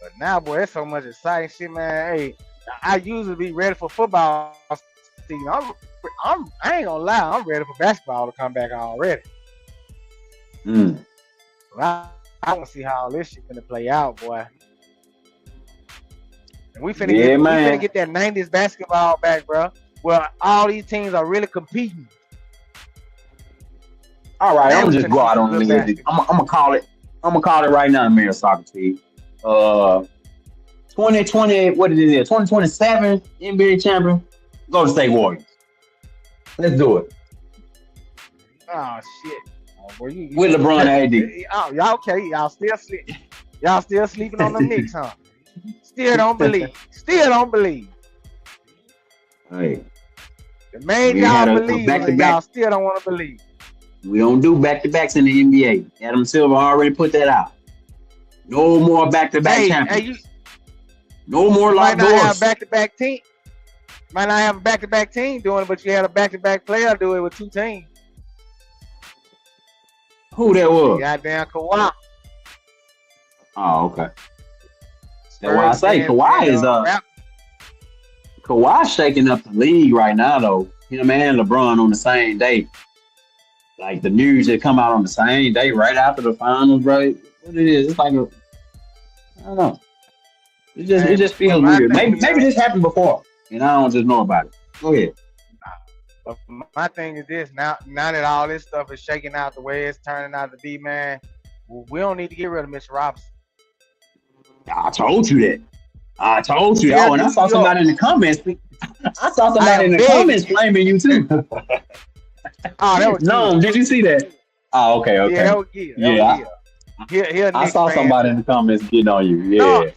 But now, boy, there's so much exciting shit, man. Hey, I usually be ready for football season. I ain't gonna lie, I'm ready for basketball to come back already. I want to see how all this shit gonna play out, boy. And we finna get that 90s basketball back, bro. Well, all these teams are really competing. All right, I'm gonna just go out on a limb. I'm gonna call it. I'm gonna call it right now, Mayor Socrates. 2020, what it is? 2027 NBA champion. Golden State Warriors. Let's do it. Oh shit! With LeBron and AD. Oh, y'all okay? Y'all still sleep? Y'all still sleeping on the Knicks, huh? Still don't believe. Still don't believe. Hey, the main y'all believe, y'all still don't want to believe. We don't do back-to-backs in the NBA. Adam Silver already put that out. No more back-to-back champions. No more locked doors. Might not have back-to-back team. Might not have a back-to-back team doing it, but you had a back-to-back player do it with two teams. Who that was? Goddamn Kawhi. Oh, okay. That's why I say Kawhi is Kawhi's shaking up the league right now, though. Him and LeBron on the same day. Like the news that come out on the same day, right after the finals, bro. What it is? It's like I don't know. It just feels weird. Maybe this happened before, and I don't just know about it. Go ahead. My thing is this: now that all this stuff is shaking out the way it's turning out to be, man, we don't need to get rid of Mr. Robinson. I told you that. I told you. Oh, and I saw somebody in the comments. I saw somebody in the comments blaming you too. Oh, that was no. Did you see that? Oh, okay. Yeah, that was yeah. I saw somebody in the comments getting on you. Yeah. No,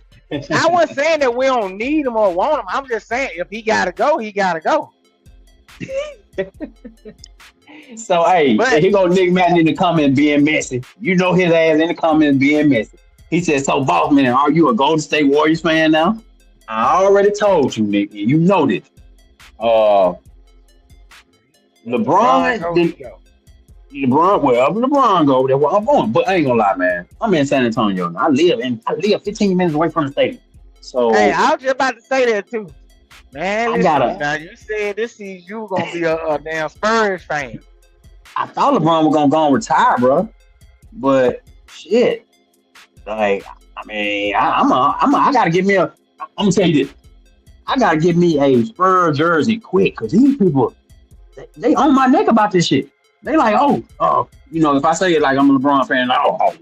I wasn't saying that we don't need him or want him. I'm just saying if he gotta go, he gotta go. So hey, here go Nick Madden in the comments being messy. You know his ass in the comments being messy. He said, "So, boss man, are you a Golden State Warriors fan now?" I already told you, Nick, and you know this. LeBron, wherever LeBron go, that's where I'm going. But I ain't gonna lie, man. I'm in San Antonio now. I live 15 minutes away from the stadium. So hey, I was just about to say that too. Man, now you said this season you were gonna be a damn Spurs fan. I thought LeBron was gonna go and retire, bro. But shit. Like, I mean, I gotta give me I'm gonna tell you this. I gotta give me a Spurs jersey quick, cause these people they on my neck about this shit. They like, if I say it like I'm a LeBron fan, like,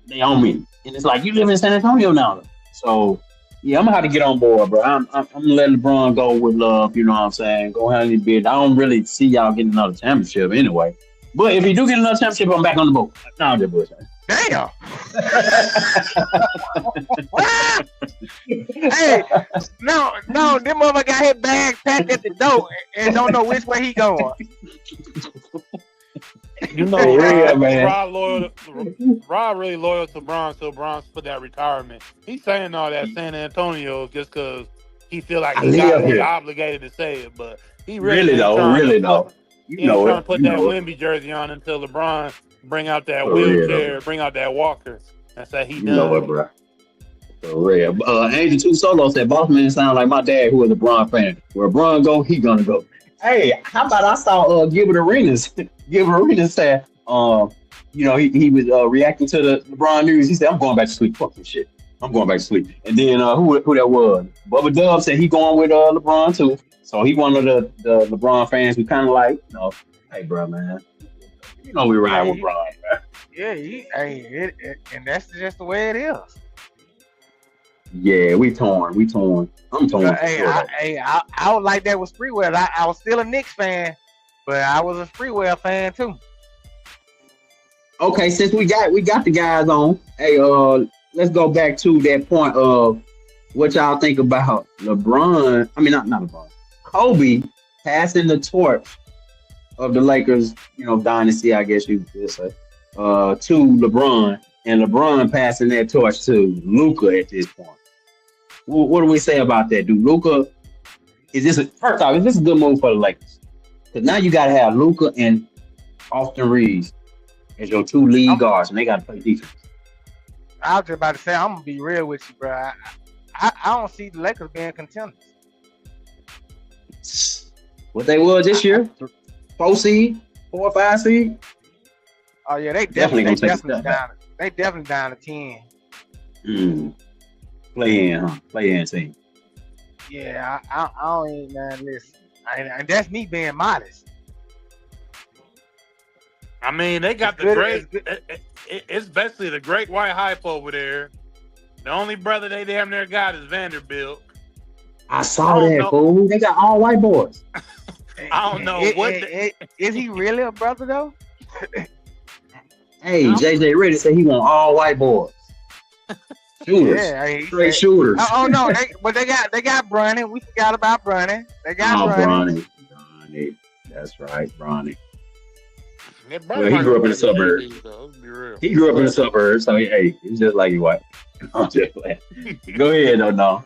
they on me. And it's like, you live in San Antonio now. So yeah, I'm gonna have to get on board, bro. I'm gonna let LeBron go with love, you know what I'm saying? Go ahead and bid. I don't really see y'all getting another championship anyway. But if you do get another championship, I'm back on the boat. No, I'm just bullshit. Damn. Hey, no, this motherfucker got his bag packed at the door and don't know which way he going. You know, real, man. Rob really loyal to Bron, so Bron's for that retirement. He's saying all that San Antonio just because he feel like he's obligated to say it, but he really though. He's trying to put that Wemby jersey on until LeBron bring out that wheelchair, bring out that walker, and say he done. You know what, bro? For real. Angel 2 Solo said, "Boss man sound like my dad, who is a Bron fan. Where Bron go, he gonna go." Hey, how about I saw Gilbert Arenas? Gilbert Arenas said, he was reacting to the LeBron news. He said, "I'm going back to sleep. Fuck this shit." I'm going back to sleep. And then who that was? Bubba Dub said he going with LeBron too. So he one of the LeBron fans who kind of like, hey, bro, man, we ride with Bron, man. Yeah, and that's just the way it is. Yeah, we torn. I'm torn. I was like that with Spreewell. I was still a Knicks fan, but I was a Spreewell fan too. Okay, since we got the guys on, hey, let's go back to that point of what y'all think about LeBron. I mean, not LeBron. Kobe passing the torch of the Lakers, dynasty, I guess you could say, to LeBron, and LeBron passing that torch to Luka at this point. What do we say about that? Is this a good move for the Lakers? Because now you got to have Luka and Austin Reeves as your two lead guards, and they got to play defense. I was just about to say, I'm gonna be real with you, bro. I don't see the Lakers being contenders. What they were this year? 4 seed, 4 or 5 seed. Oh yeah, they definitely down to 10. Play in team. Yeah, I don't even listen. And that's me being modest. I mean, they got the great. It's basically the great white hype over there. The only brother they damn near got is Vanderbilt. I saw that, fool. They got all white boys. I don't know is he really a brother though? Hey, JJ Reddick said he want all white boys. Shooters, straight shooters. Oh no, they got Bronny. We forgot about Bronny. They got Bronny. That's right, Bronny. Yeah, well, he grew up in the suburbs. He grew up in the suburbs, so he's just like you white. I'm just playing. Go ahead, no.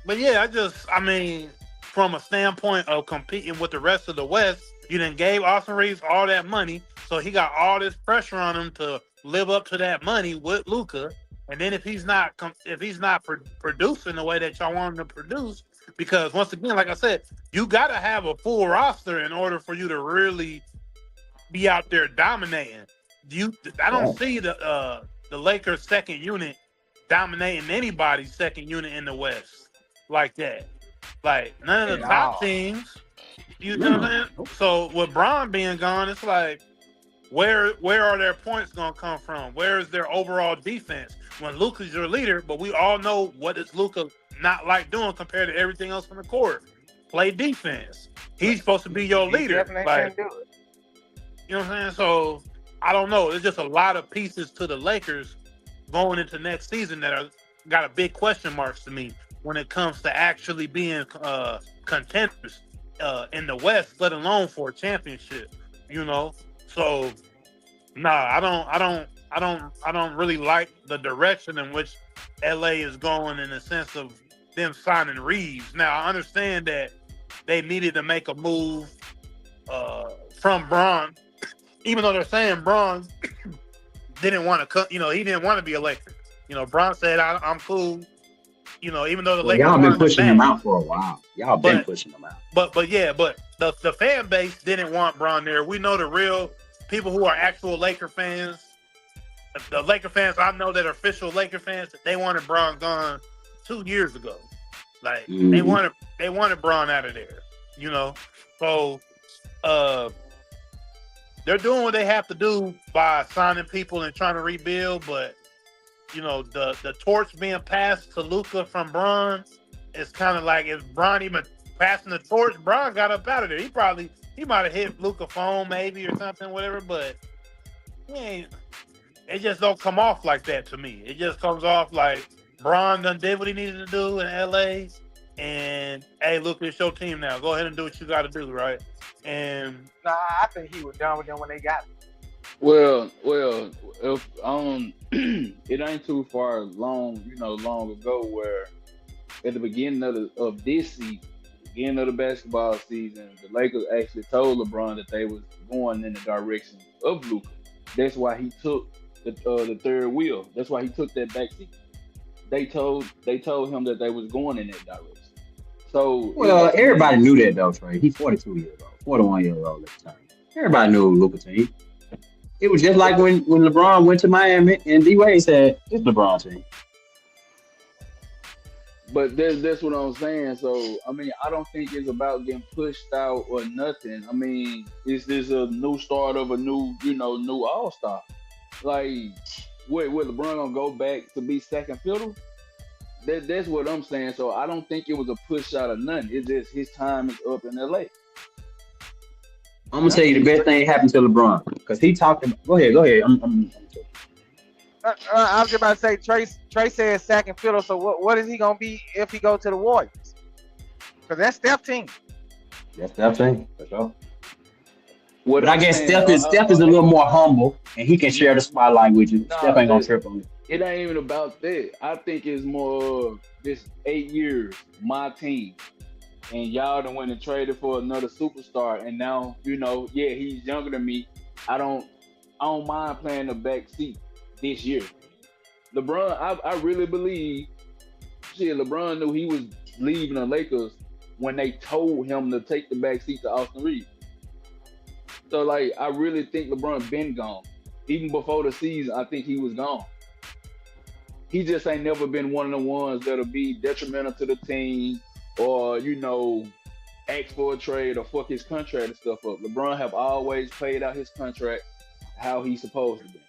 But yeah, I mean, from a standpoint of competing with the rest of the West, you done gave Austin Reeves all that money, so he got all this pressure on him to live up to that money with Luka. And then if he's not producing the way that y'all want him to produce, because once again, like I said, you got to have a full roster in order for you to really be out there dominating. I don't see the Lakers' second unit dominating anybody's second unit in the West like that. Like none of the top teams. You know what I'm saying? So with Bron being gone, it's like where are their points gonna come from? Where is their overall defense? When Luka's your leader, but we all know what is Luka not like doing compared to everything else on the court. Play defense. He's supposed to be your leader. Like, do it. You know what I'm saying? So I don't know. There's just a lot of pieces to the Lakers going into next season that got a big question marks to me when it comes to actually being contenders in the West, let alone for a championship. So I don't really like the direction in which LA is going in the sense of them signing Reeves. Now I understand that they needed to make a move from Bron, even though they're saying Bron didn't want to cut. He didn't want to be a Laker. Bron said, "I'm cool." Even though the Lakers y'all been pushing him out for a while. Y'all been pushing him out. But the fan base didn't want Bron there. We know the real people who are actual Laker fans. The Laker fans I know that are official Laker fans, they wanted Bron gone 2 years ago. Like they wanted Bron out of there. So they're doing what they have to do by signing people and trying to rebuild, but the torch being passed to Luka from Bron is kind of like if Bron even passing the torch, Bron got up out of there. He might have hit Luka phone maybe or something, whatever, but it just don't come off like that to me. It just comes off like Bron done did what he needed to do in LA, and hey, Luka, it's your team now. Go ahead and do what you got to do, right? And I think he was done with them when they got him. Well, if it ain't too far long ago where at the beginning of this season, beginning of the basketball season, the Lakers actually told LeBron that they was going in the direction of Luka. That's why he took the third wheel. That's why he took that back seat. They told him that they was going in that direction. So everybody knew that though, Trey. He's 42 years old, 41 years old at the time. Everybody knew Luka's team. It was just like when LeBron went to Miami and D-Wade said, "It's LeBron's team." But that's what I'm saying. So I mean, I don't think it's about getting pushed out or nothing. I mean, it's this a new start of a new, new All Star. Like, wait, LeBron gonna go back to be second fiddle? That's what I'm saying. So I don't think it was a push out of nothing. It's just his time is up in LA. I'm gonna tell you the best thing happened to LeBron because he talked. Go ahead. I was about to say Trey said second fiddle. So what is he gonna be if he go to the Warriors? Because that's Steph team. That's Steph team for sure. What But I guess Steph is a little more humble and he can share the spotlight with you. Steph ain't gonna trip on it. It ain't even about that. I think it's more this 8 years, my team. And y'all done went and traded for another superstar. And now, yeah, he's younger than me. I don't mind playing the back seat this year. LeBron, I really believe LeBron knew he was leaving the Lakers when they told him to take the back seat to Austin Reeves. So like I really think LeBron been gone. Even before the season, I think he was gone. He just ain't never been one of the ones that'll be detrimental to the team or, ask for a trade or fuck his contract and stuff up. LeBron have always played out his contract how he's supposed to be.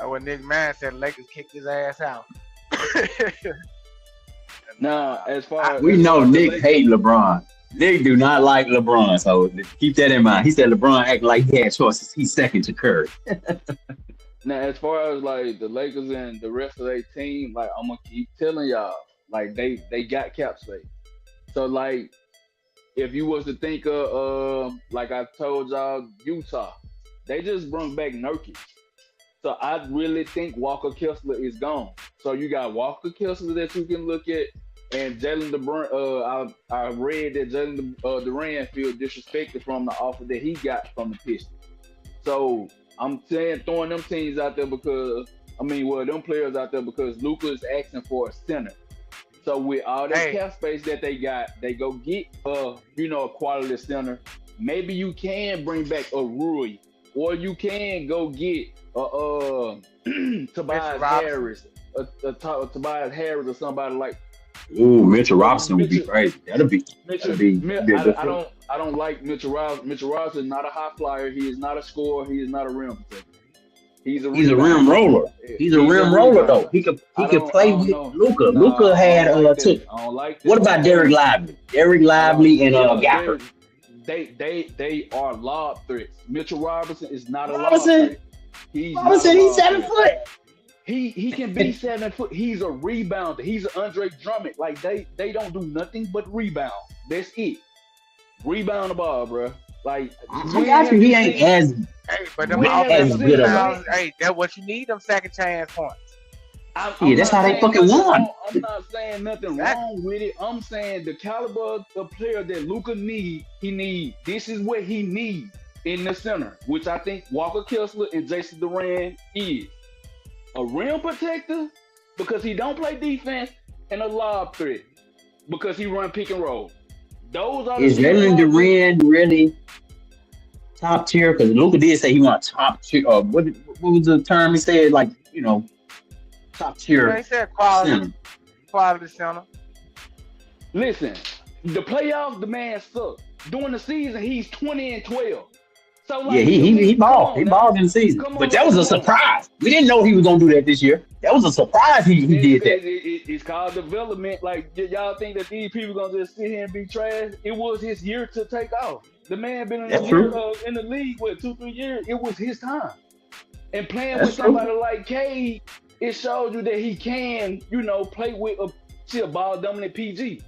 When Nick Mann said Lakers kicked his ass out. Now, as far as we know Nick Lakers, hate LeBron. Nick do not like LeBron, so keep that in mind. He said LeBron acting like he had choices. He's second to Curry. now, as far as like the Lakers and the rest of their team, like I'm gonna keep telling y'all, like they got cap space. So like, if you was to think of like I told y'all, Utah, they just brought back Nurkic. So I really think Walker Kessler is gone. So you got Walker Kessler that you can look at, and Jalen Durant. I read that Jalen Durant feel disrespected from the offer that he got from the Pistons. So I'm saying throwing them teams out there them players out there because Luka is asking for a center. So with all that cap space that they got, they go get a quality center. Maybe you can bring back a Rui, or you can go get Tobias Harris, Tobias Harris or somebody like. Ooh, Mitchell Robinson would be crazy. I don't like Mitchell Robinson. Mitchell Robinson is not a high flyer. He is not a scorer. He is not a rim protector. He's a rim roller. He's a rim roller though. He could play with Luka. Luka had took. I don't like that. What about Derek Lively? Derek Lively and Gafford. They are lob threats. Mitchell Robinson is not a Robinson. Lob threat. He's 7 foot. He can be 7 foot. He's a rebounder. He's an Andre Drummond. Like they don't do nothing but rebound. That's it. Rebound the ball, bro. Like I got you. He ain't as but them as good as that's what you need. Them second chance points. That's how they fucking won. I'm not saying nothing wrong with it. I'm saying the caliber of player that Luka need. This is what he needs in the center, which I think Walker Kessler and Jason Durant is. A rim protector because he don't play defense, and a lob threat because he run pick and roll. Those are is Jalen Durant really top tier? Because Luka did say he wants top tier. What was the term he said? Like top tier. He said quality center. Listen, the playoffs, the man sucked. During the season, he's 20-12. So like, he balled. He balled in the season. But that was a surprise. We didn't know he was gonna do that this year. That was a surprise he did that. It's called development. Like y'all think that these people gonna just sit here and be trash? It was his year to take off. The man been in the league with 2-3 years. It was his time. And playing with somebody like Cade, it showed you that he can, play with a ball dominant PG.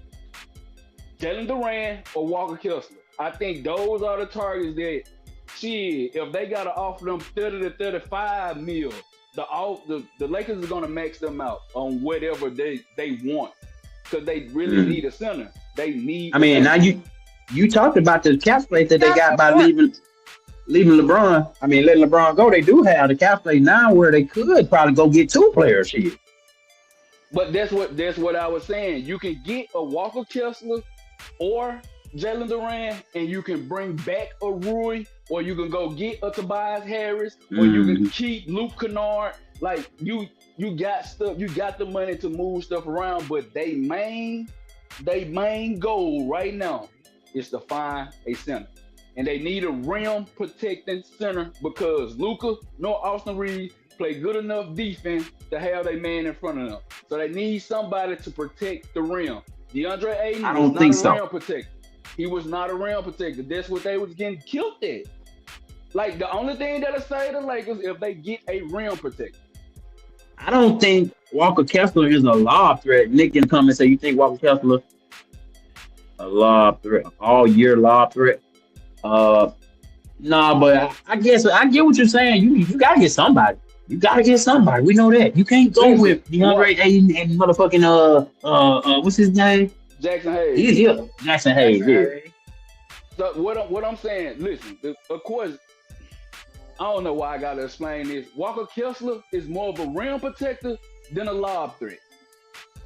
Jalen Durant or Walker Kessler. I think those are the targets that. If they gotta offer them 30 to 35 mil, the Lakers are gonna max them out on whatever they want because they really need a center. They need. I mean, now you talked about the cap space that they got by leaving LeBron. I mean, letting LeBron go. They do have the cap space now where they could probably go get 2 players here. But that's what I was saying. You can get a Walker Kessler or Jalen Durant, and you can bring back a Rui, or you can go get a Tobias Harris, or you can keep Luke Kennard Like you got stuff, you got the money to move stuff around, but they main goal right now is to find a center. And they need a rim protecting center because Luka nor Austin Reeves play good enough defense to have a man in front of them. So they need somebody to protect the rim. DeAndre Ayton was not a rim protector. He was not a rim protector. That's what they was getting killed at. Like the only thing that'll save the Lakers if they get a rim protector. I don't think Walker Kessler is a lob threat. Nick can come and say, you think Walker Kessler a lob threat, all year lob threat? Nah, but I guess I get what you're saying. You gotta get somebody. You gotta get somebody. We know that. You can't go with DeAndre Ayton and motherfucking what's his name? Jackson Hayes. He's here. Jackson Hayes. Yeah. So what I'm saying, listen, of course, I don't know why I gotta explain this. Walker Kessler is more of a rim protector than a lob threat.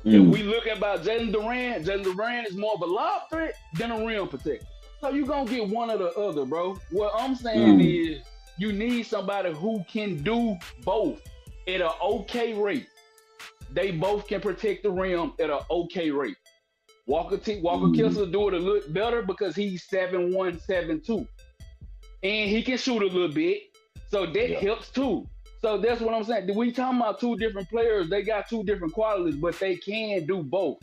If we looking about Jalen Duran is more of a lob threat than a rim protector. So you gonna get one or the other, bro. What I'm saying is you need somebody who can do both at an okay rate. They both can protect the rim at an okay rate. Walker Kessler do it a little better because he's 7'1", 7'2". And he can shoot a little bit. So that helps too. So that's what I'm saying. We talking about two different players. They got two different qualities, but they can do both.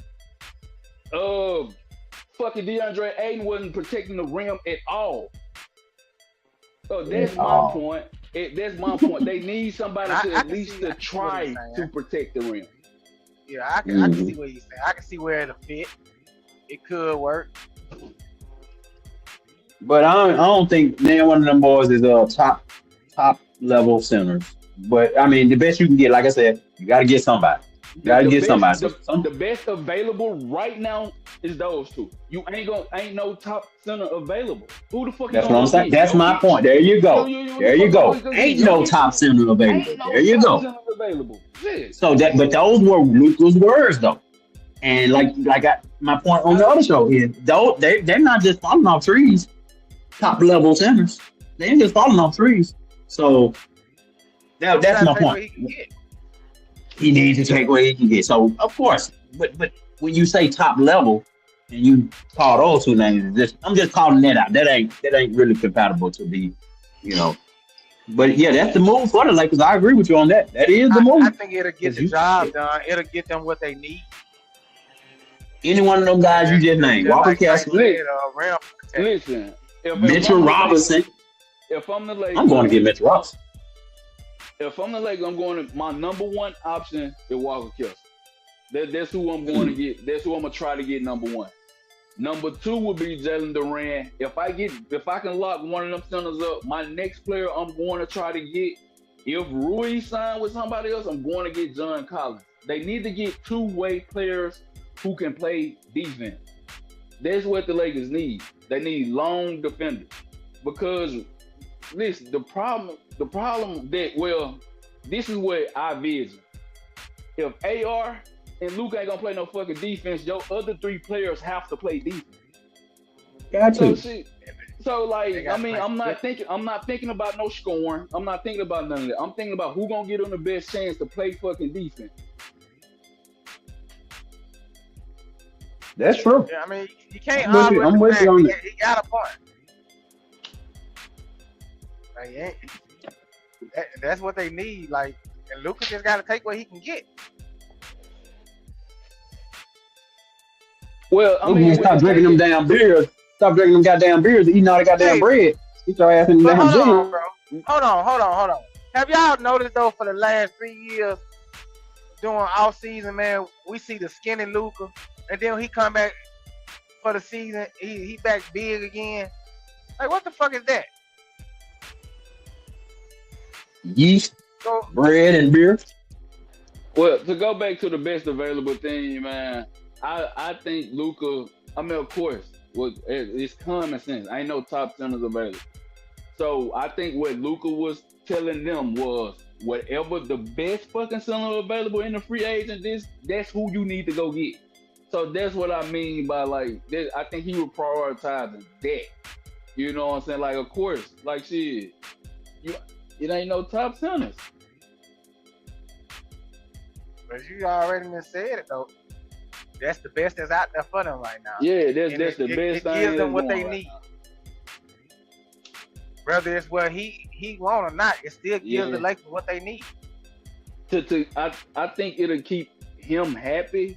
Fucking DeAndre Ayton wasn't protecting the rim at all. So that's my point. That's my point. They need somebody to at least try to protect the rim. Yeah, I can see what you're saying. I can see where it'll fit. It could work. But I don't think neither one of them boys is top level centers. But I mean, the best you can get, like I said, you got to get somebody. You got to get somebody. The best available right now is those two. You ain't no top center available. Who the fuck? That's what I'm saying. That's my point. There you go. There you go. Ain't no top center available. There you go. So but those were Luka's words though. And my point on the other show is they're not just falling off trees. Top level centers. They ain't just falling off trees. So that's my point. He needs to take what he can get. So of course, but when you say top level and you call those two names, I'm just calling that out. That ain't really compatible to be, But yeah, that's the move for the Lakers. I agree with you on that. That is the move. I think it'll get the job done. It'll get them what they need. Any one of them guys you just named, Walker Kessler, listen, Mitchell Robinson. If I'm the Lakers, I'm going to get Mitchell Robinson. If I'm the Lakers, I'm going to my number one option is Walker Kessler. That's who I'm going to get. That's who I'm gonna try to get number one. Number two would be Jalen Duran. If I can lock one of them centers up, my next player I'm going to try to get. If Rui signed with somebody else, I'm going to get John Collins. They need to get two-way players who can play defense. That's what the Lakers need. They need long defenders. Because listen, the problem that this is what I vision. If AR and Luke ain't gonna play no fucking defense, your other three players have to play defense. Gotcha. So like, I mean, I'm not thinking about no scoring. I'm not thinking about none of that. I'm thinking about who gonna get on the best chance to play fucking defense. That's true. Yeah, I mean, you can't argue. I'm with you on that. He got a point. That's what they need. Like, and Lucas just got to take what he can get. Well, I mean, stop drinking them damn beers. Stop drinking them goddamn beers and eating all that goddamn bread. Get your ass in the damn gym. Hold on. Have y'all noticed though, for the last 3 years, during off season, man, we see the skinny Luka, and then he come back for the season, he back big again. Like, what the fuck is that? Yeast, bread, and beer. Well, to go back to the best available thing, man, I think Luka. I mean, of course, it's common sense. Ain't no top centers available. So I think what Luka was telling them was, whatever the best fucking center available in the free agent is, that's who you need to go get. So that's what I mean by like that. I think he was prioritizing that. You know what I'm saying? Like, of course, like shit, it ain't no top centers. But you already said it though. That's the best that's out there for them right now. Yeah, that's the best it thing. It gives them what they right need. Now. Whether it's what he want or not, it still gives the Lakers what they need. I think it'll keep him happy,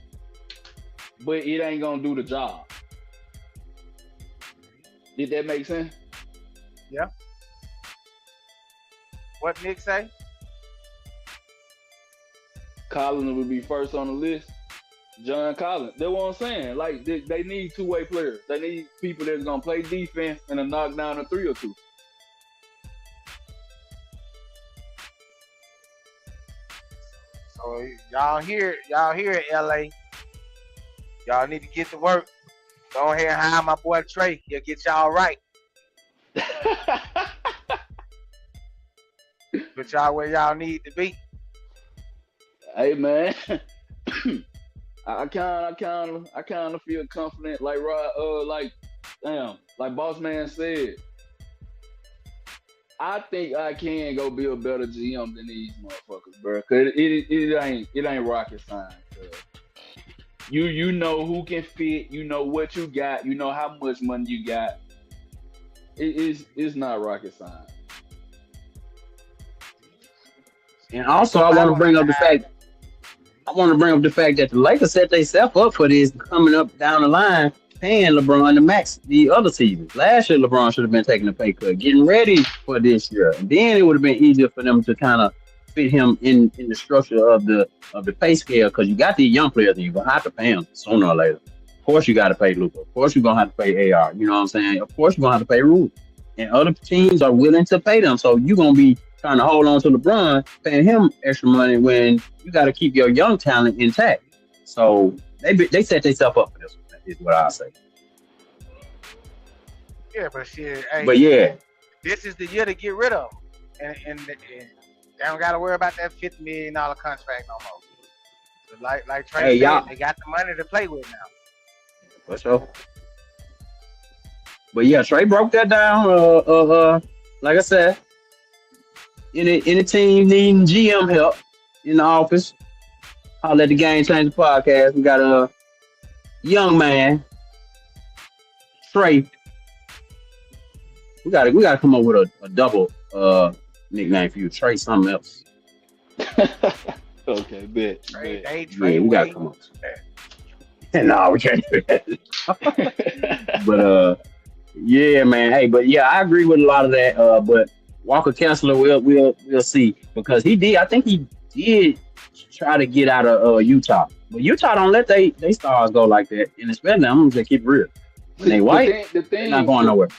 but it ain't gonna do the job. Did that make sense? Yeah. What Nick say? Collins would be first on the list. John Collins. That's what I'm saying. Like they need two-way players. They need people that's gonna play defense and a knock down a 3 or 2. So y'all here in LA. Y'all need to get to work. Go ahead and hire my boy Trey. He'll get y'all right. Put y'all where y'all need to be. Hey man, I kind of feel confident. Like like Boss Man said, I think I can go be a better GM than these motherfuckers, bro. Cause it ain't rocket science. You know who can fit. You know what you got. You know how much money you got. It's not rocket science. And also, I want to bring up the fact that the Lakers set themselves up for this coming up down the line, paying LeBron the max the other season. Last year, LeBron should have been taking a pay cut, getting ready for this year, and then it would have been easier for them to kind of fit him in the structure of the pay scale, because you got these young players and you're gonna have to pay them sooner or later. Of course, you got to pay Luka. Of course, you're gonna have to pay AR. You know what I'm saying? Of course, you're gonna have to pay Rui, and other teams are willing to pay them. So you're gonna be trying to hold on to LeBron, paying him extra money when you got to keep your young talent intact. So they set themselves up for this one, is what I say. Yeah, but shit. Hey, but yeah, this is the year to get rid of them. And they don't got to worry about that $50 million contract no more. So like Trey said, they got the money to play with now. For sure. But yeah, Trey broke that down. Like I said, any team needing GM help in the office, I'll let the Game Changer podcast. We got a young man, Trey. We gotta come up with a double nickname for you, Trey something else. Okay, bet. Trey, we gotta come up with that. No, we can't do that. But yeah, man. Hey, but yeah, I agree with a lot of that. But Walker Kessler, we'll see, because I think he did try to get out of Utah, but Utah don't let they stars go like that, and especially I'm gonna just keep it real. When they white, they're not going nowhere.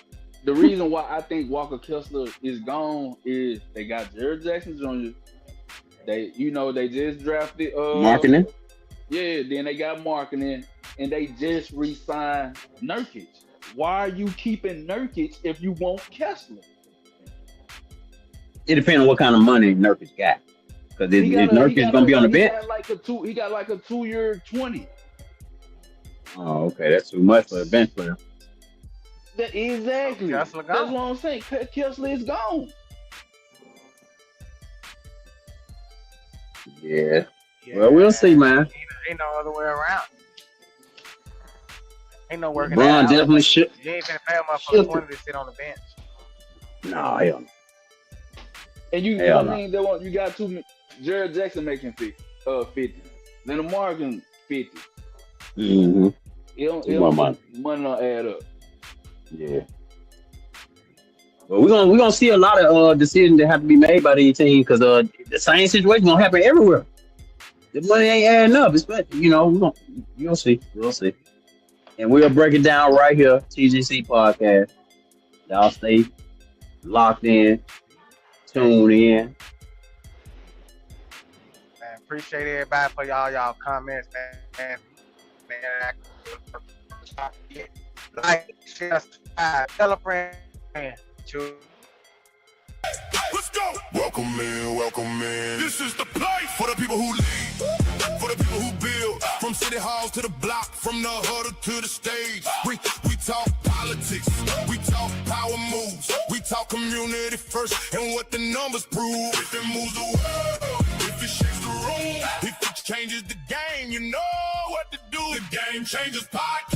The reason why I think Walker Kessler is gone is they got Jared Jackson Jr. They just drafted Marketing. Yeah, then they got Marketing, and they just re-signed Nurkic. Why are you keeping Nurkic if you want Kessler? It depends on what kind of money Nurkic got. Because if Nurkic gonna be on the bench, he got like a 2-year $20. Oh, okay, that's too much for a bench player. Exactly. That's what I'm saying. Kessler is gone. Yeah. Well, we'll see, man. Ain't no other way around. Ain't no working LeBron out. Definitely should. You ain't finna pay him up for 20 to sit on the bench. No, hell no. And you got Jared Jackson making 50. Then the Markin 50. Mm-hmm. Money don't add up. Yeah. Well, we're gonna see a lot of decisions that have to be made by these teams, because the same situation gonna happen everywhere. The money ain't adding up. You'll see. We'll see. And we'll break it down right here, TGC podcast. Y'all stay locked in, tuned in. Man, appreciate everybody for y'all comments, man. Like, share, subscribe, tell a friend. Let's go. Welcome in. This is the place for the people who lead, for the people who build. From city halls to the block, from the huddle to the stage. We talk politics, we talk power moves, we talk community first and what the numbers prove. If it moves the world, if it shakes the room, if it changes Changers Podcast.